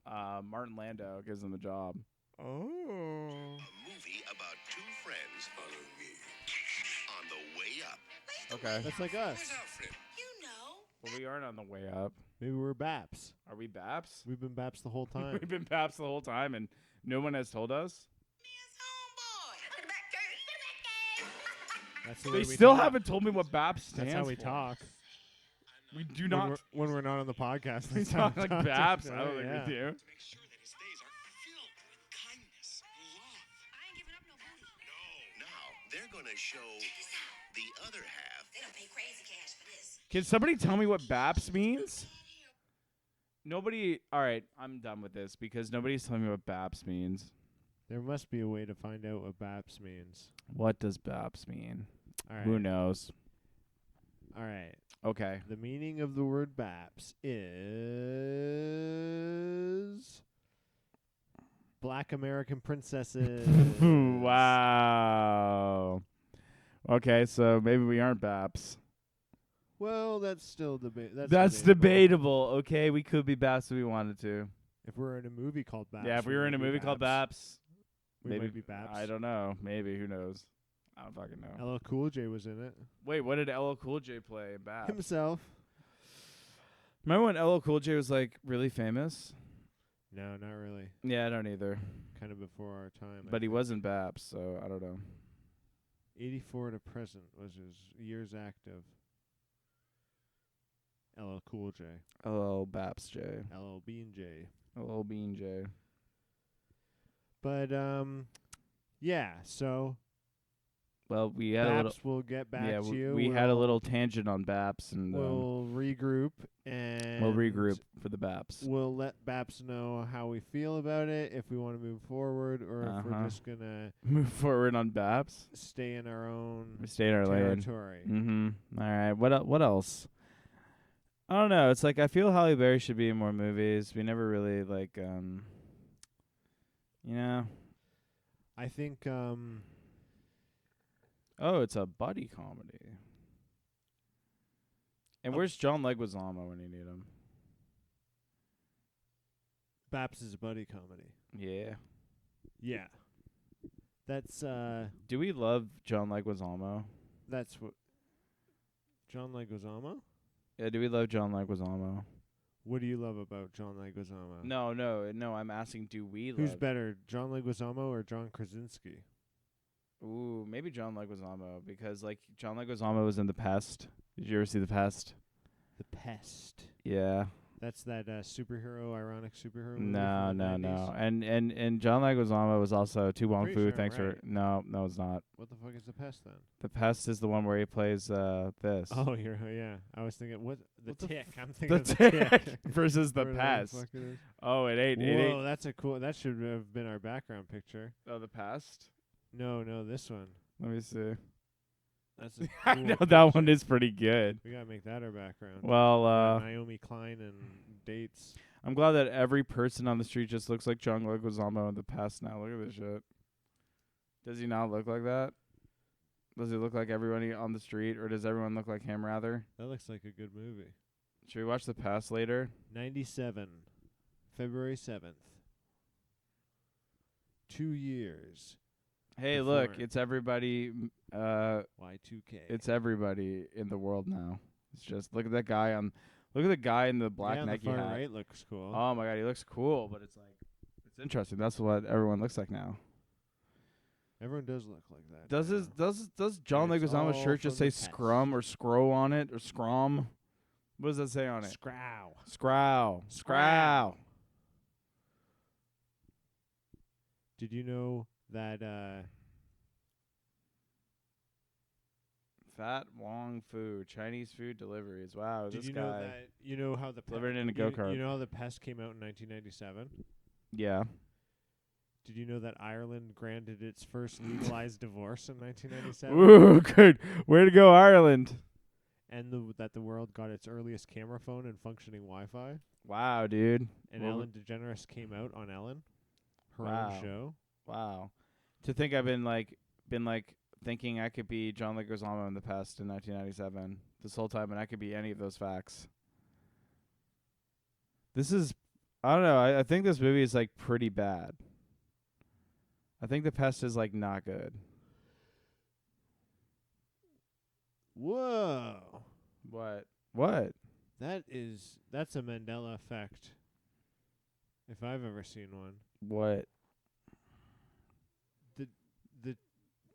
B: Martin Landau, gives them a job.
A: Oh.
F: a movie about two friends on the way up.
B: Okay.
A: That's like us.
F: Where's our friend?
E: You know.
B: Well, we aren't on the way up.
A: Maybe we're Baps.
B: Are we BAPs?
A: We've been Baps the whole time.
B: We've been BAPs the whole time, and no one has told us.
E: Man's homeboy. Put it back, Kurt. Put it back,
A: That's the
B: They
A: way we
B: still
A: talk.
B: haven't told me what BAPs stands
A: That's how we
B: for.
A: talk.
B: We do
A: When
B: not.
A: we're not on the podcast.
B: We
A: that's how
B: talk
A: we
B: like
A: talk to
B: BAPs.
A: each
B: I don't
A: other,
B: think
A: yeah.
B: we do.
F: To make sure that his days are filled with kindness and love.
E: I ain't giving up no booty.
F: No. Now they're going to show
E: This out.
F: the other half.
E: They don't pay crazy cash for this.
B: Can somebody tell me what BAPS means? Nobody. All right, I'm done with this because nobody's telling me what BAPS means.
A: There must be a way to find out what Baps means.
B: What does BAPS mean?
A: All right.
B: Who knows?
A: All right.
B: Okay.
A: The meaning of the word Baps is Black American princesses.
B: Wow. Okay, so maybe we aren't BAPS.
A: Well, that's still debate.
B: That's debatable. Okay, we could be BAPS if we wanted to.
A: If we're in a movie called Baps.
B: Yeah, if we were in a
A: might be
B: movie called
A: Baps.
B: BAPS,
A: We
B: maybe
A: might be Baps.
B: I don't know. Maybe. Who knows? I don't fucking know.
A: LL Cool J was in it
B: Wait, what did LL Cool J play in BAPS?
A: himself.
B: Remember when LL Cool J was like really famous?
A: No, not really.
B: Yeah, I don't either.
A: Kind of before our time. I
B: But he
A: think.
B: was in BAPS, so I don't know.
A: 84 to present was his years active. LL Cool J.
B: LL BAPS J.
A: LL Bean J.
B: LL Bean J.
A: But yeah. So
B: Well, we had a little.
A: Baps will get back
B: Yeah,
A: to you.
B: we had a
A: We'll-
B: little tangent on BAPS, and
A: We'll regroup and
B: we'll regroup for the BAPS.
A: We'll let Baps know how we feel about it, if we want to move forward, or if we're
B: Uh-huh.
A: just gonna
B: Move forward on BAPS.
A: stay in our own
B: We stay in our lane.
A: territory.
B: Mm-hmm. All right. What else? I don't know. It's like I feel Halle Berry should be in more movies. We never really like you know.
A: I think
B: Oh, it's a buddy comedy. And where's John Leguizamo when you need him?
A: Baps is a buddy comedy.
B: Yeah.
A: Yeah. That's
B: Do we love John Leguizamo?
A: that's what John Leguizamo?
B: Yeah, do we love John Leguizamo?
A: What do you love about John Leguizamo?
B: No. I'm asking, do we
A: Who's
B: love?
A: better, John Leguizamo or John Krasinski?
B: Ooh, maybe John Leguizamo, because like John Leguizamo was in The Pest. Did you ever see The Pest?
A: The Pest.
B: Yeah.
A: That's that superhero, ironic superhero movie.
B: No,
A: from the
B: no,
A: 90s?
B: no. And John Leguizamo was also Tu Wong
A: Pretty
B: Fu.
A: sure
B: Thanks
A: I'm
B: for
A: right.
B: no, it's not.
A: What the fuck is The Pest then?
B: The Pest is the one where he plays this.
A: Oh, yeah. I was thinking, what the
B: What the
A: Tick? I'm
B: the
A: thinking of The Tick.
B: versus the
A: Whatever
B: Pest.
A: fuck it is.
B: Oh, it ain't.
A: Whoa, that's a cool. That should have been our background picture.
B: Oh, the Pest.
A: No, this one.
B: Let me see.
A: That's a
B: I
A: cool
B: know that
A: picture.
B: one is pretty good.
A: We gotta make that our background.
B: Well,
A: Naomi Klein and dates.
B: I'm glad that every person on the street just looks like John Leguizamo in The Pest now. Look at this shit. Does he not look like that? Does he look like everybody on the street, or does everyone look like him rather?
A: That looks like a good movie.
B: Should we watch The Pest later?
A: 97, February 7th. 2 years.
B: Hey, look,
A: Before.
B: it's everybody.
A: Y2K.
B: It's everybody in the world now. It's just look at that guy on. Look at the guy in the black
A: yeah,
B: Nike
A: on the far
B: hat.
A: right looks cool.
B: Oh my god, he looks cool, but it's like it's interesting. That's what everyone looks like now.
A: Everyone does look like that.
B: Does
A: now.
B: his does John
A: It's
B: Leguizamo's
A: all
B: shirt just say
A: from the past.
B: Scrum or Scrow on it or Scrum? What does that say on it?
A: Scrow.
B: Scrow. Scrow.
A: Did you know that
B: Fat Wong Fu, Chinese food deliveries. Wow,
A: did
B: this
A: you
B: guy.
A: know that you know how the
B: Delivered in a
A: you-
B: go-kart.
A: You know how the Pest came out in 1997?
B: Yeah.
A: Did you know that Ireland granted its first legalized divorce in 1997?
B: Ooh, good. Way to go, Ireland.
A: and that the world got its earliest camera phone and functioning Wi-Fi.
B: Wow, dude.
A: And
B: Well,
A: Ellen DeGeneres came out on Ellen, her
B: Wow.
A: own show.
B: Wow. To think I've been thinking I could be John Leguizamo in the past in 1997 this whole time, and I could be any of those facts. This is, I don't know. I think this movie is like pretty bad. I think The Pest is like not good.
A: Whoa.
B: What? What?
A: That's a Mandela effect. If I've ever seen one.
B: What?
A: The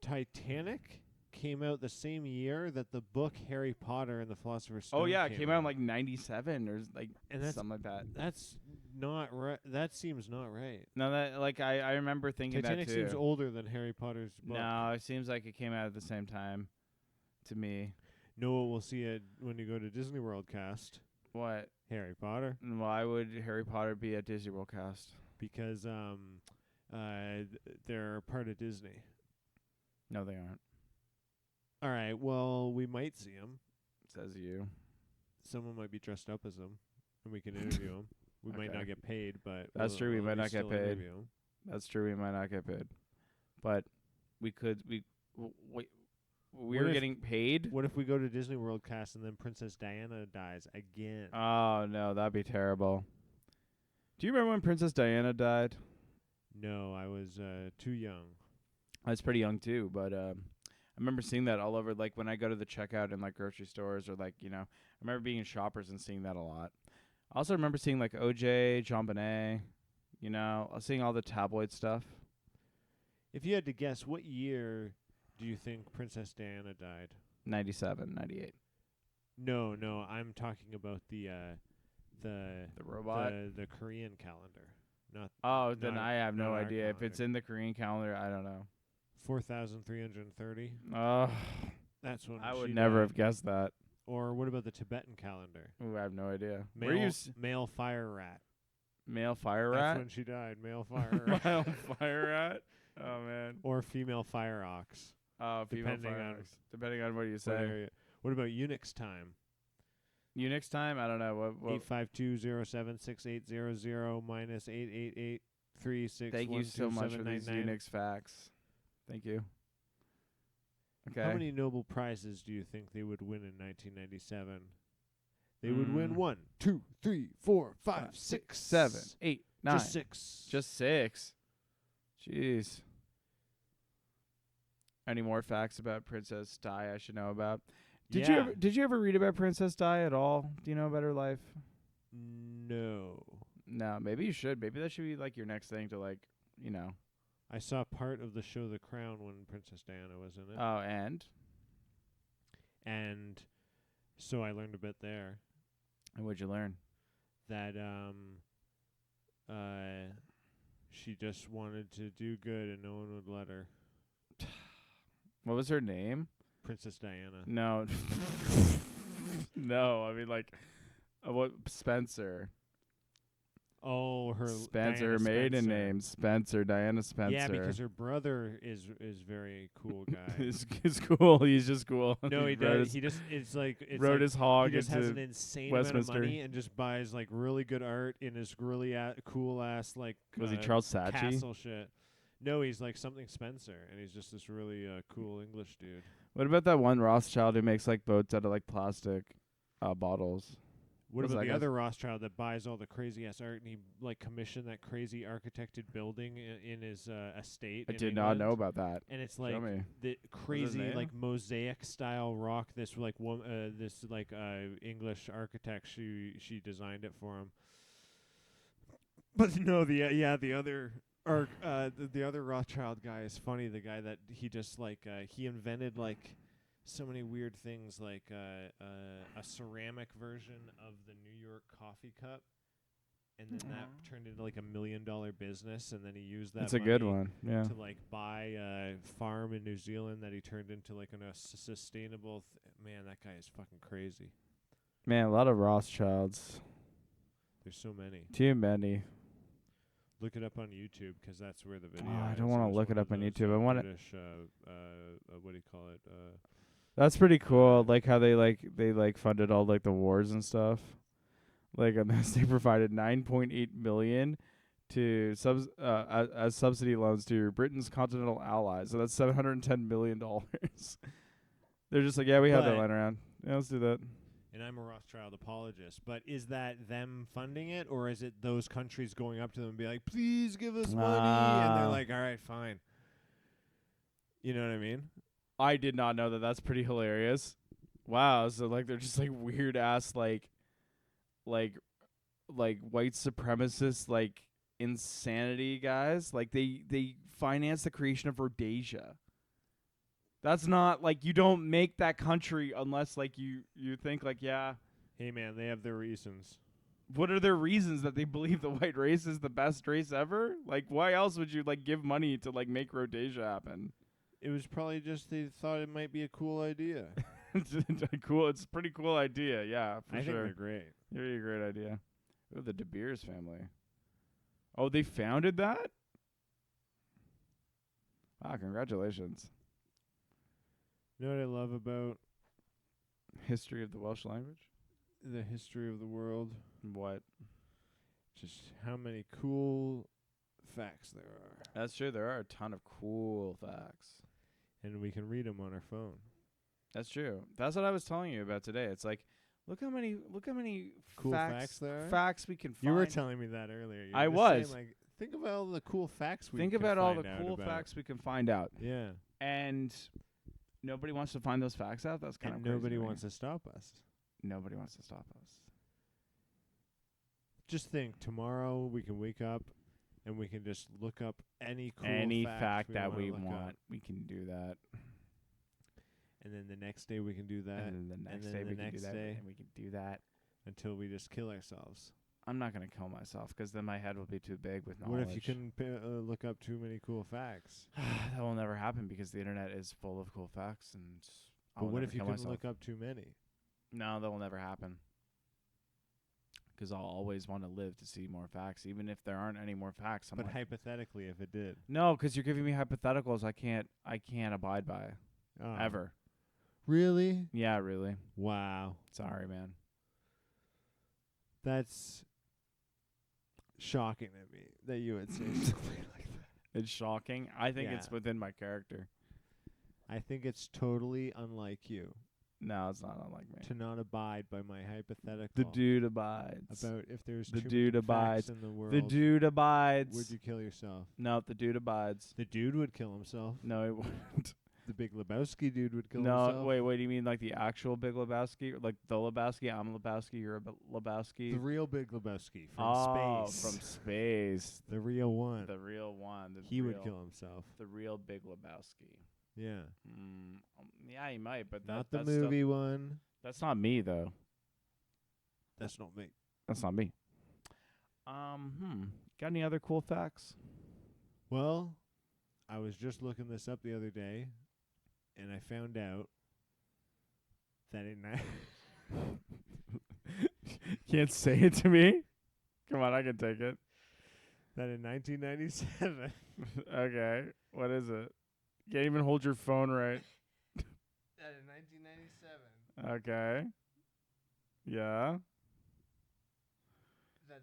A: Titanic came out the same year that the book Harry Potter and the Philosopher's Stone.
B: Oh yeah, it came out in like 97 or like
A: And that's-
B: something like that.
A: That's not right. That seems not right.
B: No, that like I remember thinking
A: Titanic
B: that too.
A: seems older than Harry Potter's book.
B: No, it seems like it came out at the same time to me.
A: Know what we'll see it when you go to Disney World cast.
B: What?
A: Harry Potter.
B: Why would Harry Potter be at Disney World cast?
A: Because they're part of Disney.
B: No, they aren't.
A: All right, well, we might see them.
B: Says you.
A: Someone might be dressed up as them, and we can interview them. We might
B: Okay.
A: not get paid, but
B: That's true, we
A: we'll
B: might
A: at
B: not
A: least
B: get
A: still
B: paid.
A: interview 'em.
B: That's true. We might not get paid, but we could. We
A: What
B: were
A: if-
B: getting paid.
A: What if we go to Disney World cast and then Princess Diana dies again?
B: Oh no, that'd be terrible. Do you remember when Princess Diana died?
A: No, I was too young.
B: I was pretty young too, but I remember seeing that all over. Like when I go to the checkout in like grocery stores or like I remember being in Shoppers and seeing that a lot. I also remember seeing like OJ, Jean Bonnet, seeing all the tabloid stuff.
A: If you had to guess, what year do you think Princess Diana died?
B: 97, 98.
A: No, I'm talking about the
B: robot?
A: the Korean calendar. Not
B: Oh, then
A: not-
B: I have no
A: not our
B: idea. If it's
A: calendar.
B: in the Korean calendar, I don't know.
A: 4,330.
B: Oh,
A: That's when
B: I
A: she
B: would never
A: died.
B: have guessed that.
A: Or what about the Tibetan calendar?
B: Ooh, I have no idea.
A: Male,
B: Where you
A: male fire rat.
B: male fire
A: That's
B: rat?
A: when she died. Male fire rat.
B: Male fire rat? Oh man.
A: Or female fire ox.
B: Oh, female
A: Depending
B: fire
A: on
B: ox. Depending on what you
A: What
B: say.
A: area. What about Unix time?
B: Unix time? I don't know. What
A: 852076800 minus 88836127799.
B: Thank you so much for these Unix facts. Thank you. Okay.
A: How many Nobel Prizes do you think they would win in 1997? They would win 1, 2, 3, 4, 5, 6,
B: 7, 8, 9.
A: Just 6.
B: Just 6. Jeez. Any more facts about Princess Di I should know about? Did you ever read about Princess Di at all? Do you know about her life?
A: No.
B: No, maybe you should. Maybe that should be like your next thing to like,
A: I saw part of the show The Crown when Princess Diana was in it.
B: Oh, and
A: And so I learned a bit there
B: what'd you learn?
A: that she just wanted to do good and no one would let her.
B: What was her name?
A: Princess Diana.
B: No. No, I mean like what Spencer.
A: Oh, her
B: Spencer,
A: Diana
B: maiden
A: Spencer.
B: name. Spencer, Diana Spencer.
A: Yeah, because her brother is very cool guy.
B: He's cool. He's just cool.
A: No, he
B: rode
A: does. He just it's like
B: rode
A: like
B: his hog
A: he just has an
B: into
A: insane
B: Westminster.
A: amount of money and just buys like really good art in his really cool ass like
B: Was he Charles Saatchi?
A: castle shit. No, he's like something Spencer, and he's just this really cool English dude.
B: What about that one Rothschild who makes like boats out of like plastic bottles?
A: What
B: What's
A: about
B: that
A: the
B: guy's-
A: other Rothschild that buys all the crazy ass art and he like commissioned that crazy architected building in his estate?
B: I
A: in
B: did not know
A: England?
B: about that.
A: And it's
B: Show
A: like
B: me.
A: the crazy
B: name?
A: like mosaic style rock. This like this like English architect. She designed it for him. But no, the other the other Rothschild guy is funny. The guy that he just like he invented like so many weird things like a ceramic version of the New York coffee cup. And then that turned into like $1 million business, and then he used that.
B: That's a good
A: money
B: one. Yeah.
A: to like buy a farm in New Zealand that he turned into like a sustainable. Man, that guy is fucking crazy.
B: Man, a lot of Rothschilds.
A: There's so many.
B: Too many.
A: Look it up on YouTube 'cause that's where the video.
B: I
A: is.
B: don't wanna
A: There's
B: look
A: one
B: it
A: of
B: up on
A: those,
B: YouTube. I wanna-
A: British, what do you call it?
B: That's pretty cool. Like how they funded all like the wars and stuff. Like on this, they provided 9.8 million to as subsidy loans to Britain's continental allies. So that's $710 million. They're just like, yeah, we have that
A: But-
B: lying around. Yeah, let's do that.
A: And I'm a Rothschild apologist, but is that them funding it, or is it those countries going up to them and be like, please give us money? And they're
B: Ah.
A: like, all right, fine. You know what I mean?
B: I did not know that. That's pretty hilarious. Wow. So like they're just like weird ass like white supremacist like insanity guys. Like they finance the creation of Rhodesia. That's not like you don't make that country unless like you think like, yeah,
A: Hey, man, they have their reasons.
B: what are their reasons that they believe the white race is the best race ever? Like why else would you like give money to like make Rhodesia happen?
A: It was probably just they thought it might be a cool idea.
B: It's cool. It's a pretty cool idea. Yeah, for
A: I think
B: sure.
A: they're great.
B: Really a great idea. Ooh, the De Beers family. Oh, they founded that? Wow, congratulations.
A: You know what I love about
B: History of the Welsh language?
A: the history of the world?
B: What?
A: Just how many cool facts there are.
B: That's true. There are a ton of cool facts.
A: And we can read them on our phone.
B: That's true. That's what I was telling you about today. It's like, look how many
A: Cool facts there are?
B: facts we can find.
A: You were telling me that earlier. You
B: I
A: were just
B: was.
A: saying, like, think about all the cool facts we
B: Think
A: can
B: about all the
A: find out
B: cool
A: about.
B: facts we can find out.
A: Yeah.
B: And nobody wants to find those facts out. That's kind
A: And
B: of crazy
A: nobody
B: to me.
A: wants to stop us.
B: Nobody wants to stop us.
A: Just think, tomorrow we can wake up and we can just look up any cool
B: Any
A: fact,
B: fact that
A: wanna
B: we
A: look up.
B: want, we can do that.
A: And then the next day we can do that.
B: And then the next
A: then
B: day
A: the
B: we can do
A: next
B: that.
A: day.
B: And we can do that.
A: Until we just kill ourselves.
B: I'm not going to kill myself because then my head will be too big with knowledge.
A: What if you couldn't look up too many cool facts?
B: That will never happen because the internet is full of cool facts. And I
A: But
B: will
A: what
B: never
A: if you
B: kill
A: couldn't
B: myself.
A: look up too many?
B: No, that will never happen. Because I'll always want to live to see more facts, even if there aren't any more facts. I'm
A: But
B: like,
A: hypothetically, if it did.
B: no, because you're giving me hypotheticals I can't abide by
A: Oh.
B: ever.
A: Really?
B: Yeah, really.
A: Wow.
B: Sorry, man.
A: That's shocking to me that you would say something like that.
B: It's shocking. I think it's
A: Yeah.
B: within my character.
A: I think it's totally unlike you
B: No, it's not unlike me.
A: to not abide by my hypothetical
B: The dude abides.
A: about if there's
B: The
A: too
B: dude
A: many
B: abides.
A: facts in the world.
B: The dude abides.
A: Would you kill yourself?
B: No, the dude abides.
A: The dude would kill himself.
B: No, he wouldn't.
A: The Big Lebowski dude would kill
B: No,
A: himself.
B: wait. Do you mean like the actual Big Lebowski? Or like the Lebowski? I'm Lebowski. You're a Lebowski.
A: The real Big Lebowski from
B: oh,
A: space.
B: from space.
A: The real one.
B: The real one. The
A: He
B: real,
A: would kill himself.
B: The real Big Lebowski.
A: Yeah.
B: Yeah, he might, but
A: Not
B: that's
A: the movie one.
B: That's not me though.
A: That's not me.
B: That's not me. Got any other cool facts?
A: Well, I was just looking this up the other day, and I found out that in
B: Can't say it to me. Come on, I can take it.
A: that in 1997,
B: Okay, what is it? Can't even hold your phone right.
A: that in 1997,
B: Okay. Yeah,
A: that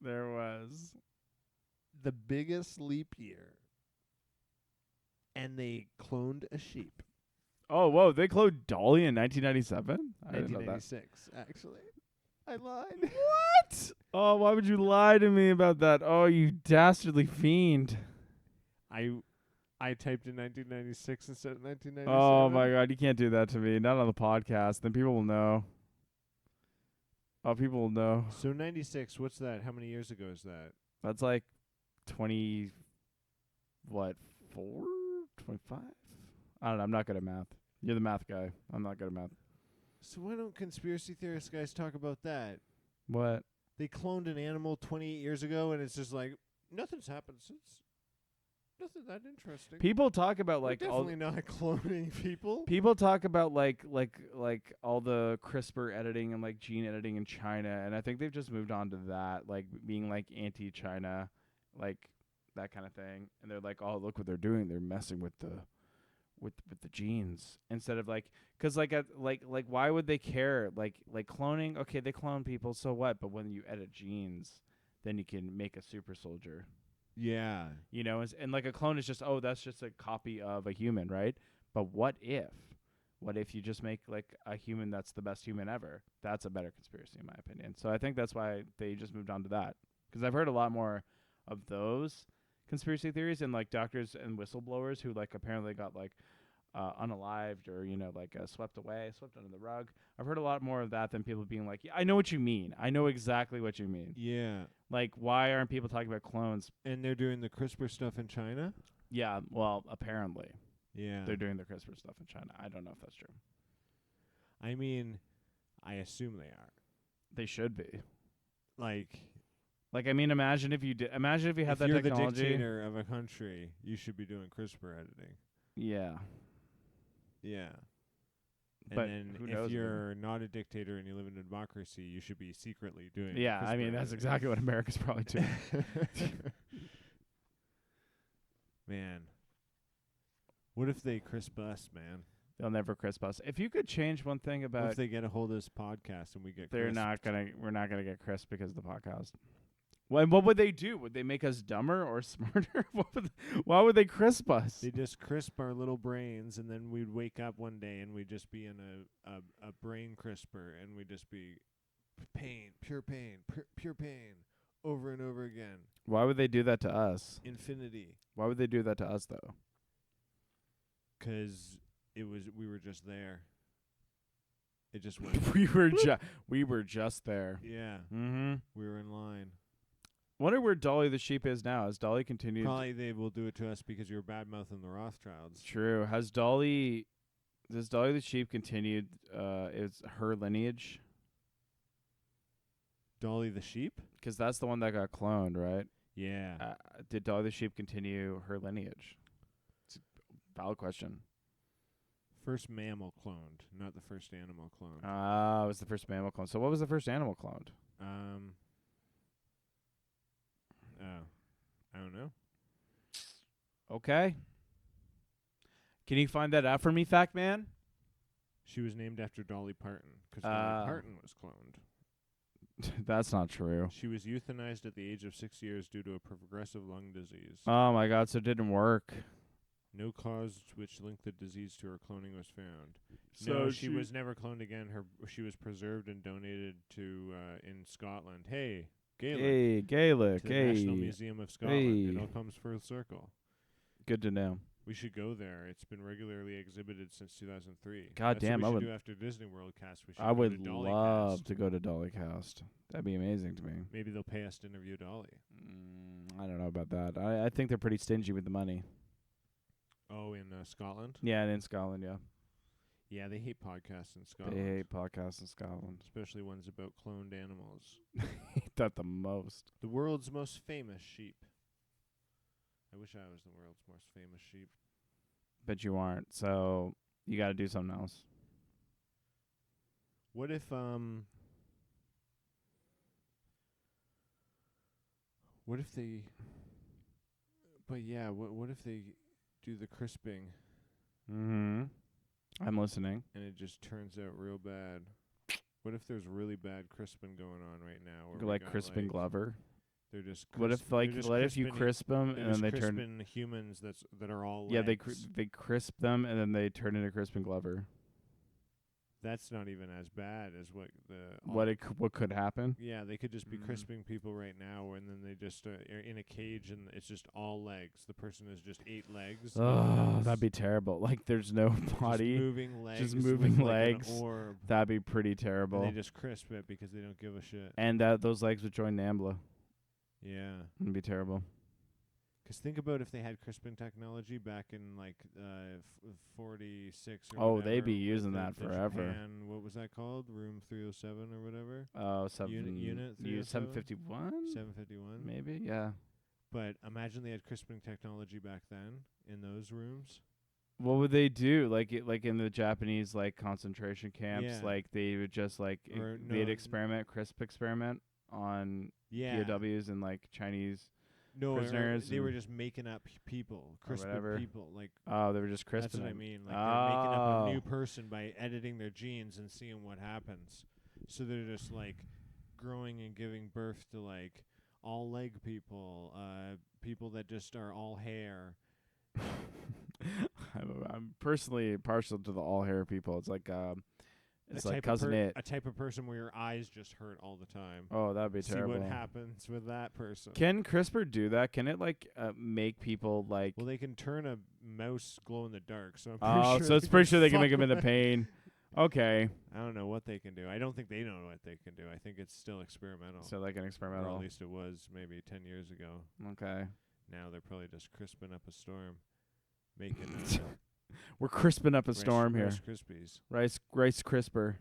B: there was.
A: the biggest leap year, and they cloned a sheep.
B: Oh, whoa! They cloned Dolly in 1997. I didn't know that.
A: 1996, actually. I lied.
B: What? Oh, why would you lie to me about that? Oh, you dastardly fiend!
A: I typed in 1996 instead of 1997.
B: Oh my God, you can't do that to me. Not on the podcast. Then people will know. Oh, people will know.
A: So 96, what's that? How many years ago is that?
B: That's like 20. What? 4? 25? I don't know. I'm not good at math. You're the math guy. I'm not good at math.
A: So why don't conspiracy theorist guys talk about that?
B: What?
A: They cloned an animal 28 years ago, and it's just like, nothing's happened since. Nothing that interesting.
B: People talk about
A: We're
B: like all.
A: definitely not cloning people.
B: People talk about like all the CRISPR editing and like gene editing in China, and I think they've just moved on to that, like being like anti-China, like that kind of thing. And they're like, oh, look what they're doing. They're messing with with the genes instead of like, because like why would they care? Like cloning, okay, they clone people, so what? But when you edit genes, then you can make a super soldier.
A: Yeah.
B: You know, and like a clone is just, oh, that's just a copy of a human, right? But what if you just make like a human that's the best human ever? That's a better conspiracy in my opinion. So I think that's why they just moved on to that, because I've heard a lot more of those conspiracy theories and like doctors and whistleblowers who like apparently got like unalived or, you know, like swept under the rug. I've heard a lot more of that than people being like, yeah, I know what you mean. I know exactly what you mean.
A: Yeah.
B: Like, why aren't people talking about clones?
A: And they're doing the CRISPR stuff in China?
B: Yeah, well, apparently.
A: Yeah.
B: They're doing the CRISPR stuff in China. I don't know if that's true.
A: I mean, I assume they are.
B: They should be.
A: Like,
B: I mean, imagine if you had
A: if
B: that
A: you're
B: technology.
A: the dictator of a country, you should be doing CRISPR editing.
B: Yeah.
A: Yeah.
B: But
A: and
B: who
A: then
B: knows,
A: if
B: man?
A: you're not a dictator and you live in a democracy, you should be secretly doing
B: Yeah, I
A: CRISPR
B: mean, that's
A: editing.
B: exactly what America's probably doing.
A: Man. What if they crisp us, man?
B: They'll never crisp us. If you could change one thing
A: What
B: about,
A: if they get a hold of this podcast and we get
B: we're
A: crisped?
B: not gonna get crisp because of the podcast. What would they do? Would they make us dumber or smarter? Why would they crisp us?
A: They just crisp our little brains, and then we'd wake up one day and we'd just be in a brain crisper, and we'd just be pain, pure pain, over and over again.
B: Why would they do that to us?
A: Infinity.
B: Why would they do that to us though?
A: 'Cause we were just there. It just went.
B: we were just there.
A: Yeah,
B: Mm-hmm.
A: we were in line.
B: Wonder where Dolly the sheep is now. Has Dolly continued?
A: Probably they will do it to us because you're bad mouthing the Rothschilds.
B: True. Does Dolly the sheep continued? Is her lineage?
A: Dolly the sheep?
B: 'Cause that's the one that got cloned, right?
A: Yeah.
B: Did Dolly the sheep continue her lineage? It's a valid question.
A: First mammal cloned, not the first animal cloned.
B: It was the first mammal clone. So what was the first animal cloned?
A: I don't know.
B: Okay. Can you find that out for me, Fact Man?
A: She was named after Dolly Parton because Dolly Parton was cloned.
B: That's not true.
A: She was euthanized at the age of 6 years due to a progressive lung disease.
B: Oh my God! So it didn't work.
A: No cause which linked the disease to her cloning was found.
B: So
A: No, she
B: she-
A: was never cloned again. She was preserved and donated to in Scotland. Hey, Gaelic.
B: Hey, Gaelic.
A: To the
B: Hey,
A: National Museum of Scotland. It
B: Hey.
A: all comes full circle.
B: good to know.
A: We should go there. It's been regularly exhibited since 2003.
B: God
A: That's
B: damn,
A: what
B: I
A: we
B: would-
A: should do after Disney World Cast. We should
B: I
A: go
B: would
A: to
B: love
A: Dollycast.
B: to go to Dollycast. That'd be amazing to me.
A: Maybe they'll pay us to interview Dolly.
B: I don't know about that. I think they're pretty stingy with the money.
A: Oh, in Scotland?
B: Yeah, and in Scotland, yeah.
A: Yeah, they hate podcasts in Scotland.
B: They hate podcasts in Scotland.
A: Especially ones about cloned animals.
B: Hate that the most.
A: The world's most famous sheep. I wish I was the world's most famous sheep.
B: But you aren't, so you got to do something else.
A: What if what if they But yeah, what if they do the crisping
B: Mm-hmm. I'm listening.
A: and it just turns out real bad? What if there's really bad crisping going on right now? where we
B: Like
A: got,
B: Crispin
A: like,
B: Glover.
A: They're just
B: What if
A: they're just
B: you
A: crisping-
B: crisp them
A: they're
B: and then
A: just
B: they turn?
A: crisping humans that are all
B: Yeah,
A: legs.
B: they crisp them and then they turn into Crispin Glover.
A: That's not even as bad as what the
B: What could happen?
A: Yeah, they could just be
B: Mm.
A: crisping people right now, and then they just are in a cage, and it's just all legs. The person has just 8 legs.
B: Oh, that'd be terrible. Like there's no
A: just
B: body.
A: moving legs,
B: just
A: with,
B: moving
A: like,
B: legs.
A: an orb.
B: That'd be pretty
A: And
B: terrible.
A: they just crisp it because they don't give a shit.
B: And those legs would join NAMBLA.
A: Yeah,
B: It'd be terrible.
A: 'cause think about if they had crisping technology back in like 46 or
B: Oh,
A: whatever,
B: they'd be
A: with
B: using
A: the-
B: that
A: the
B: forever.
A: Japan, what was that called? Room 307 or whatever.
B: Oh,
A: Unit 307?
B: 751?
A: 751.
B: Maybe, yeah.
A: But imagine they had crisping technology back then in those rooms.
B: What would they do? Like in the Japanese concentration camps,
A: Yeah.
B: they would just
A: Or
B: they'd
A: no,
B: experiment on
A: Yeah.
B: POWs and Chinese.
A: No,
B: prisoners
A: they were
B: and-
A: just making up people, crisping
B: whatever.
A: people. Like
B: Oh, they were just crisping.
A: that's what I
B: them.
A: mean. Like they're making up a new
B: Oh.
A: person by editing their genes and seeing what happens. So they're just like growing and giving birth to like all leg people, people that just are all hair.
B: I'm personally partial to the all hair people. It's like it's like Cousin It.
A: A type of person where your eyes just hurt all the time.
B: Oh, that'd be
A: See
B: terrible.
A: what happens with that person.
B: Can CRISPR do that? Can it like make people like?
A: Well, they can turn a mouse glow in the dark. So I'm
B: Oh,
A: pretty sure
B: so it's
A: they
B: pretty
A: can
B: sure they can make
A: fuck
B: them into
A: with-
B: pain. Okay,
A: I don't know what they can do. I don't think they know what they can do. I think it's still experimental.
B: so like an
A: or
B: experimental.
A: at least it was maybe 10 years ago.
B: Okay,
A: Now they're probably just crisping up a storm, making
B: we're crisping up a storm here.
A: Rice Krispies.
B: Rice CRISPR.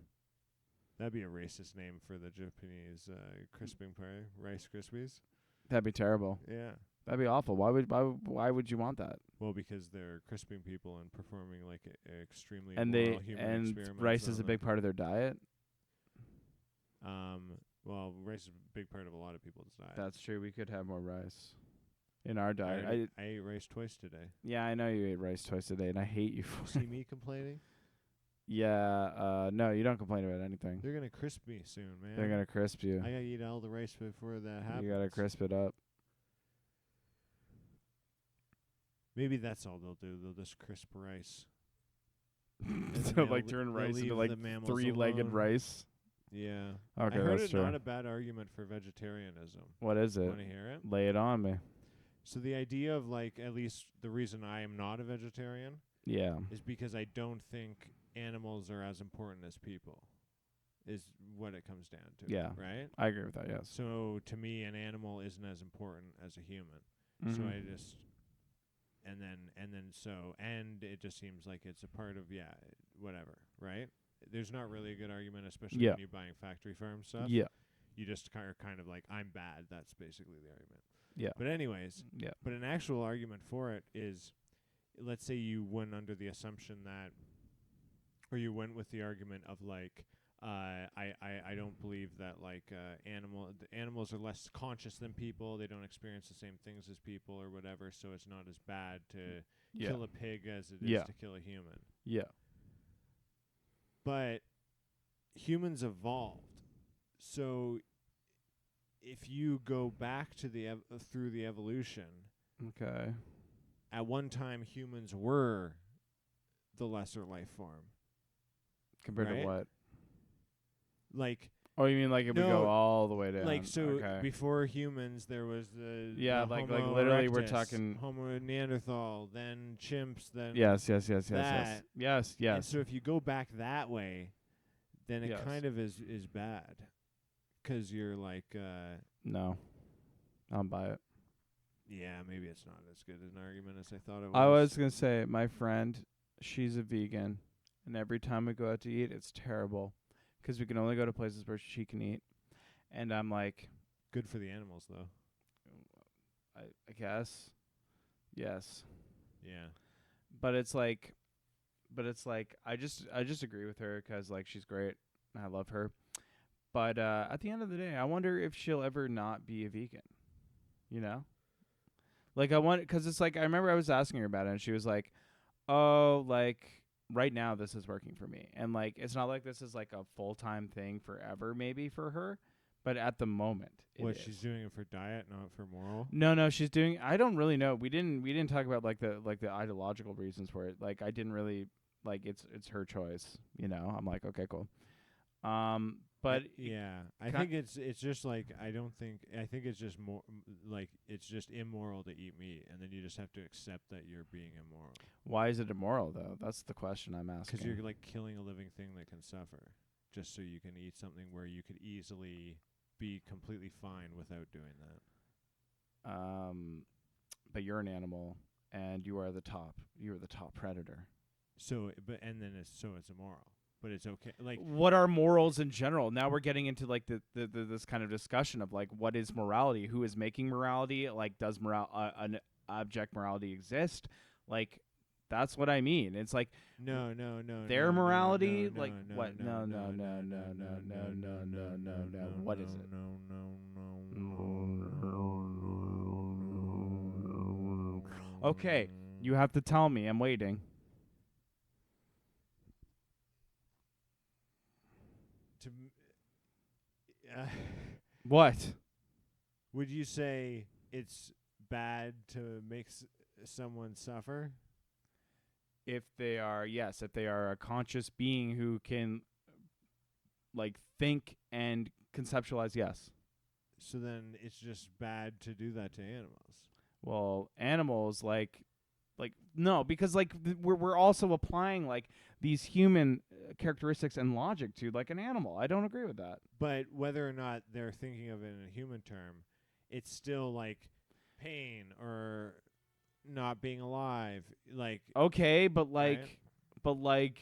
A: That'd be a racist name for the Japanese crisping party. Rice Krispies.
B: That'd be terrible.
A: Yeah.
B: That'd be awful. Why would you want that?
A: Well, because they're crisping people and performing like extremely
B: And
A: immoral human experiments
B: rice is
A: on
B: a big
A: them.
B: part of their diet.
A: Well, rice is a big part of a lot of people's diet.
B: That's true. We could have more rice in our
A: I,
B: diet.
A: already- I ate rice twice today.
B: Yeah, I know you ate rice twice a day, and I hate you for
A: See
B: it.
A: me complaining?
B: Yeah, no, you don't complain about anything.
A: They're gonna crisp me soon, man.
B: They're gonna crisp you.
A: I gotta eat all the rice before that happens.
B: You gotta crisp it up.
A: Maybe that's all they'll do. They'll just crisp rice. And
B: So
A: they'll
B: like
A: le-
B: turn
A: they'll
B: rice into
A: leave
B: like
A: the mammals
B: 3-legged
A: alone.
B: rice.
A: Yeah.
B: Okay,
A: I heard
B: that's
A: it's
B: true.
A: not a bad argument for vegetarianism.
B: What is it?
A: Want to hear it?
B: Lay it on me.
A: So the idea of like at least the reason I am not a vegetarian
B: Yeah.
A: is because I don't think animals are as important as people. Is what it comes down to.
B: Yeah.
A: Right?
B: I agree with that. Yes.
A: So to me an animal isn't as important as a human. So
B: Mhm.
A: I just and it just seems like it's a part of whatever, right? There's not really a good argument, especially
B: Yeah.
A: when you're buying factory farm stuff.
B: Yeah.
A: You just are kind of like, I'm bad. That's basically the argument.
B: Yeah.
A: But anyways,
B: Yeah.
A: but an actual argument for it is, let's say you went under the assumption that, or you went with the argument of like, I don't believe that like animals are less conscious than people. They don't experience the same things as people or whatever. So it's not as bad to
B: Yeah.
A: kill a pig as it is
B: Yeah.
A: to kill a human.
B: Yeah.
A: But humans evolved. So if you go back to through the evolution,
B: Okay.
A: at one time humans were the lesser life form.
B: Compared
A: Right?
B: to what?
A: Like
B: Oh, you mean like it would go
A: No,
B: all the way down?
A: like so
B: Okay.
A: before humans there was the
B: Yeah,
A: the
B: like
A: Homo
B: literally we're
A: erectus,
B: talking-
A: Homo Neanderthal, then chimps, then
B: Yes. Yes.
A: that.
B: Yes.
A: And
B: Yes.
A: so if you go back that way, then it
B: Yes.
A: kind of is bad, 'cause you're like
B: No. I'll buy it.
A: yeah, maybe it's not as good an argument as I thought it was.
B: I was gonna say my friend, she's a vegan, and every time we go out to eat, it's terrible, 'cause we can only go to places where she can eat, and I'm like,
A: good for the animals though.
B: I guess, yes,
A: Yeah.
B: but it's like I just agree with her 'cause like she's great, and I love her, but at the end of the day, I wonder if she'll ever not be a vegan, you know. Like I want, 'cause it's like I remember I was asking her about it, and she was like, "Oh, like right now this is working for me," and like it's not like this is like a full-time thing forever, maybe for her, but at the moment, it
A: What
B: is.
A: she's doing it for diet, not for moral.
B: No, she's doing. I don't really know. We didn't talk about like the ideological reasons for it. Like I didn't really like it's her choice. You know. I'm like okay, cool. But
A: yeah, I
B: ki-
A: think it's just like I think it's just more like it's just immoral to eat meat, and then you just have to accept that you're being immoral
B: why is it immoral though? That's the question I'm asking.
A: because you're like killing a living thing that can suffer, just so you can eat something where you could easily be completely fine without doing that.
B: But you're an animal, and you are the top. You are the top predator.
A: So, it's immoral, but it's okay. Like
B: What are morals in general? Now we're getting into like the this kind of discussion of like what is morality? Who is making morality? Like does an object morality exist? Like that's what I mean. It's like
A: no,
B: their
A: no,
B: morality,
A: no,
B: like
A: no,
B: what?
A: No,
B: No. What is it?
A: No.
B: Okay, you have to tell me. I'm waiting.
A: To
B: What?
A: would you say it's bad to make someone suffer?
B: If they are, yes, if they are a conscious being who can, like, think and conceptualize, yes.
A: So then it's just bad to do that to animals.
B: Well, animals, like no, because like we're also applying like these human characteristics and logic to like an animal. I don't agree with that.
A: But whether or not they're thinking of it in a human term, it's still like pain or not being alive. Like,
B: Okay, but like,
A: Right.
B: but like,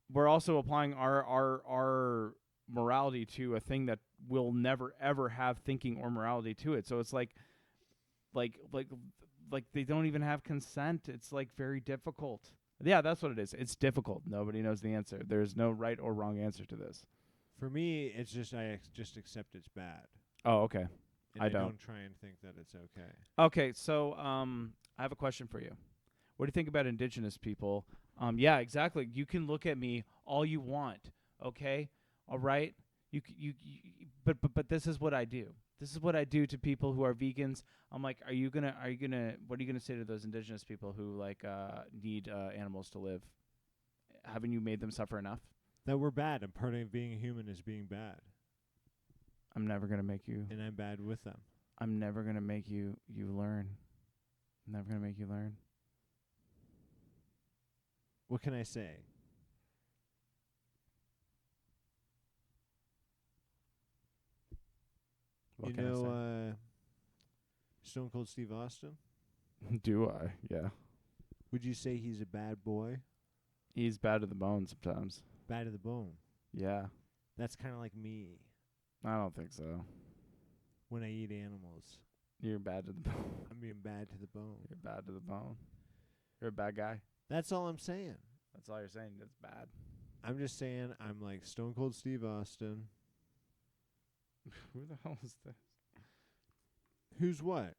B: we're also applying our morality to a thing that will never ever have thinking or morality to it. So it's like they don't even have consent. It's like very difficult. Yeah, that's what it is. It's difficult. Nobody knows the answer. There's no right or wrong answer to this.
A: for me, it's just just accept it's bad.
B: Oh, okay.
A: And
B: I
A: I
B: don't.
A: don't try and think that it's okay.
B: Okay, so I have a question for you. What do you think about indigenous people? Yeah, exactly. You can look at me all you want. Okay, all right. But this is what I do. This is what I do to people who are vegans. I'm like, what are you gonna say to those indigenous people who like need animals to live? Haven't you made them suffer enough?
A: That we're bad, and part of being human is being bad,
B: I'm never gonna make you.
A: and I'm bad with them.
B: I'm never gonna make you learn. I'm never gonna make you learn.
A: What can I say?
B: What
A: you
B: can I
A: know, Stone Cold Steve Austin?
B: say? Do I? Yeah.
A: Would you say he's a bad boy?
B: He's bad to the bone sometimes.
A: Bad to the bone.
B: Yeah.
A: That's kind of like me
B: I don't think so.
A: when I eat animals.
B: You're bad to the bone.
A: I'm being bad to the bone.
B: You're bad to the bone. You're a bad guy.
A: That's all I'm saying.
B: That's all you're saying. That's bad.
A: I'm just saying I'm like Stone Cold Steve Austin.
B: Who the hell is this?
A: Who's what?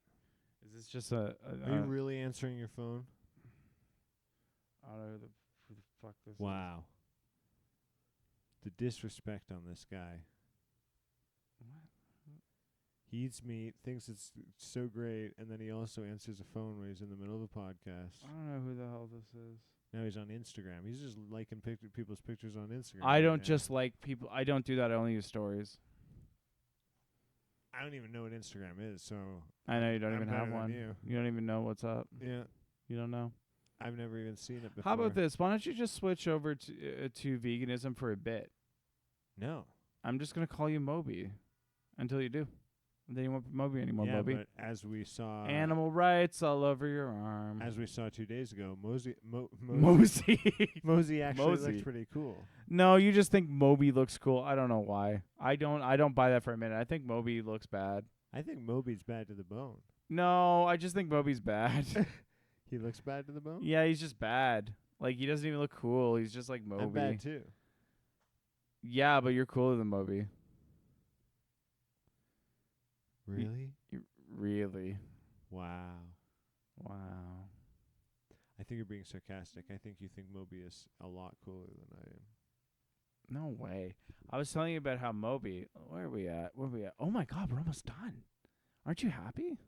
B: Is this just a
A: Are you really answering your phone?
B: I don't know who the fuck this is.
A: Wow. The disrespect on this guy.
B: What?
A: He eats meat, thinks it's so great, and then he also answers a phone when he's in the middle of a podcast.
B: I don't know who the hell this is.
A: Now he's on Instagram. He's just liking people's pictures on Instagram.
B: I
A: right
B: don't
A: now.
B: just like people. I don't do that. I only use stories.
A: I don't even know what Instagram is, so
B: I know you don't
A: I'm
B: even have
A: better than
B: one.
A: you.
B: don't even know what's up.
A: Yeah.
B: You don't know.
A: I've never even seen it before.
B: How about this? Why don't you just switch over to veganism for a bit?
A: No.
B: I'm just gonna call you Moby until you do. And then you won't be Moby anymore,
A: Yeah,
B: Moby.
A: but as we saw
B: Animal rights all over your arm.
A: as we saw 2 days ago, Mosey
B: Mosey.
A: Mosey actually
B: Mosey.
A: looks pretty cool.
B: No, you just think Moby looks cool. I don't know why. I don't buy that for a minute. I think Moby looks bad.
A: I think Moby's bad to the bone.
B: No, I just think Moby's bad.
A: He looks bad to the bone?
B: Yeah, he's just bad. Like he doesn't even look cool. He's just like Moby.
A: I'm bad too.
B: Yeah, but you're cooler than Moby.
A: Really?
B: Really?
A: Wow.
B: Wow.
A: I think you're being sarcastic. I think you think Moby is a lot cooler than I am.
B: No way. I was telling you about how Moby. Where are we at? Oh my God, we're almost done. Aren't you happy?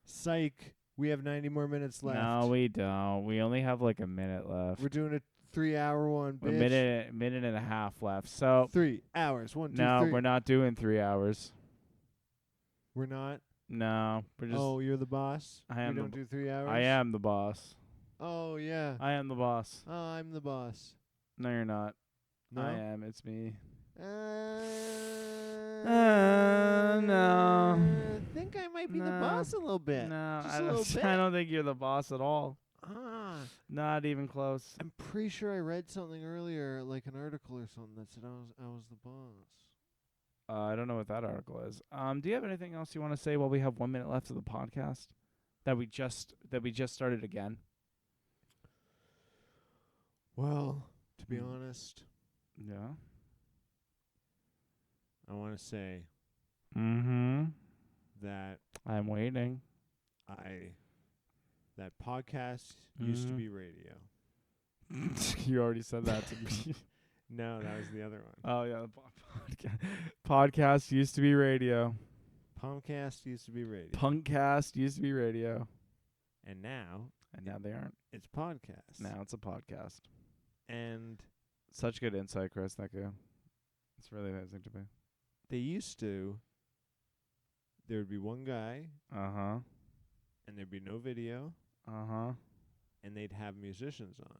A: Psych. We have 90 more minutes left.
B: No, we don't. We only have like a minute left.
A: We're doing a 3-hour one, bitch.
B: A minute and a half left. So
A: 3 hours. 1, 2, 3.
B: no, we're not doing 3 hours.
A: We're not?
B: No, we're just.
A: Oh, you're the boss?
B: I am
A: We
B: the
A: don't do 3 hours?
B: I am the boss.
A: Oh, yeah.
B: I am the boss.
A: Oh, I'm the boss.
B: No, you're not.
A: No?
B: I am. It's me.
A: I
B: No.
A: think I might be the
B: No.
A: boss a little bit.
B: No,
A: Just
B: I
A: a little
B: don't.
A: bit.
B: I don't think you're the boss at all.
A: Ah,
B: Not even close.
A: I'm pretty sure I read something earlier, like an article or something that said I was the boss.
B: I don't know what that article is. Do you have anything else you want to say while we have 1 minute left of the podcast? That we just started again.
A: Well, to be
B: Mm.
A: honest,
B: Yeah.
A: I want to say
B: Mm-hmm.
A: that
B: I'm waiting.
A: that podcast used to be radio.
B: You already said that to me.
A: No, that was the other one.
B: Oh yeah, the podcast used to be radio.
A: Pomcast used to be radio.
B: Punkcast used to be radio.
A: And now
B: And now they aren't.
A: it's podcast.
B: Now it's a podcast.
A: And
B: Such good insight, Chris. Thank you. It's really amazing to me.
A: they used to, there would be one guy,
B: Uh-huh.
A: and there'd be no video,
B: Uh-huh.
A: and they'd have musicians on.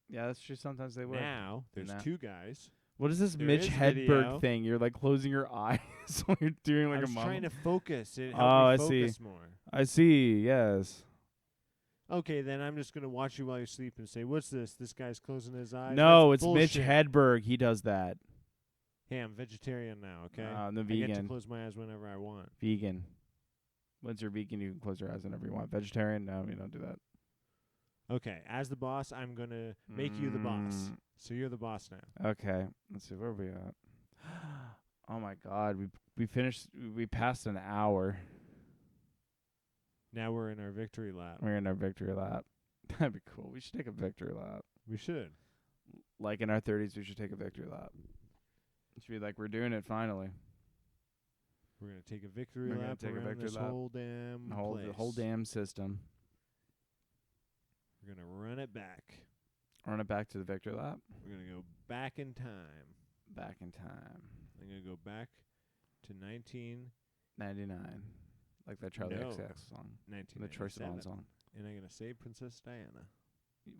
B: Yeah, that's true. Sometimes they would.
A: Now, there's
B: Now.
A: 2 guys.
B: What is this
A: There
B: Mitch
A: is
B: Hedberg
A: video.
B: thing? You're like closing your eyes when you're doing like
A: I
B: a
A: was
B: mom.
A: trying to focus. It helped
B: Oh,
A: me
B: I see.
A: focus more.
B: I see. Yes.
A: Okay, then I'm just going to watch you while you sleep and say, what's this? This guy's closing his eyes?
B: No,
A: That's
B: it's Mitch
A: bullshit.
B: Hedberg. He does that.
A: Hey, I'm vegetarian now, okay?
B: I'm the
A: I get to
B: vegan.
A: close my eyes whenever I want.
B: Vegan. Once you're vegan, you can close your eyes whenever you want. Vegetarian? No, you don't do that.
A: Okay, as the boss, I'm going to make you the boss. So you're the boss now.
B: Okay. Let's see. Where are we at? Oh my God. We finished. We passed an hour.
A: Now we're in our victory lap.
B: We're in our victory lap. That'd be cool. We should take a victory lap.
A: We should.
B: Like in our 30s, we should take a victory lap. It should be like, we're doing it finally.
A: We're going to take a victory
B: We're gonna
A: lap
B: take a
A: around
B: victory
A: this
B: lap.
A: whole damn
B: The
A: place.
B: whole damn system.
A: We're going to run it back.
B: Run it back to the victory lap.
A: We're going to go back in time.
B: Back in time.
A: I'm going to go back to
B: 99. Like that Charlie
A: No.
B: XCX song. The Troy
A: 1997.
B: Sivan song.
A: And I'm going to say Princess Diana.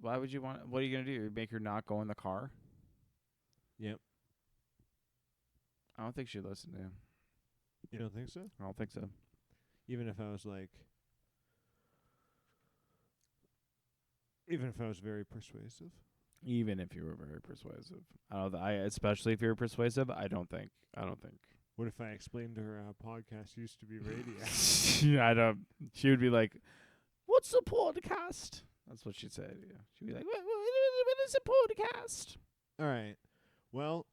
B: Why would you want? What are you gonna do? Make her not go in the car?
A: Yep.
B: I don't think she'd listen to him.
A: You don't think so?
B: I don't think so.
A: Even if I was like... Even if I was very persuasive?
B: Even if you were very persuasive, I don't. Especially if you're persuasive, I don't think.
A: What if I explained to her how podcast used to be radio?
B: I don't. She would be like, "What's a podcast?" That's what she'd say. Yeah. She'd be like, "What is a podcast?"
A: All right. Well,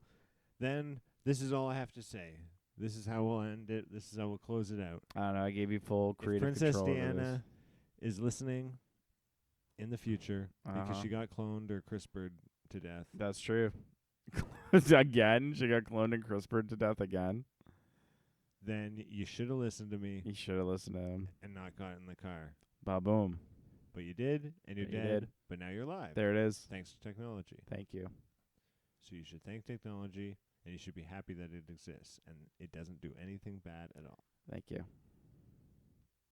A: then this is all I have to say. This is how we'll end it. This is how we'll close it out.
B: I don't know. I gave you full
A: If
B: creative
A: Princess
B: control over this.
A: Diana is listening in the future because
B: Uh-huh.
A: she got cloned or CRISPR'd to death,
B: That's true. Again, she got cloned and CRISPR'd to death again.
A: then you should have listened to me
B: You should have listened to him.
A: and not got in the car.
B: Ba boom.
A: But you did, and you're
B: But you
A: dead,
B: did.
A: but now you're alive.
B: There it is.
A: Thanks to technology.
B: Thank you.
A: So you should thank technology, and you should be happy that it exists, and it doesn't do anything bad at all.
B: Thank you.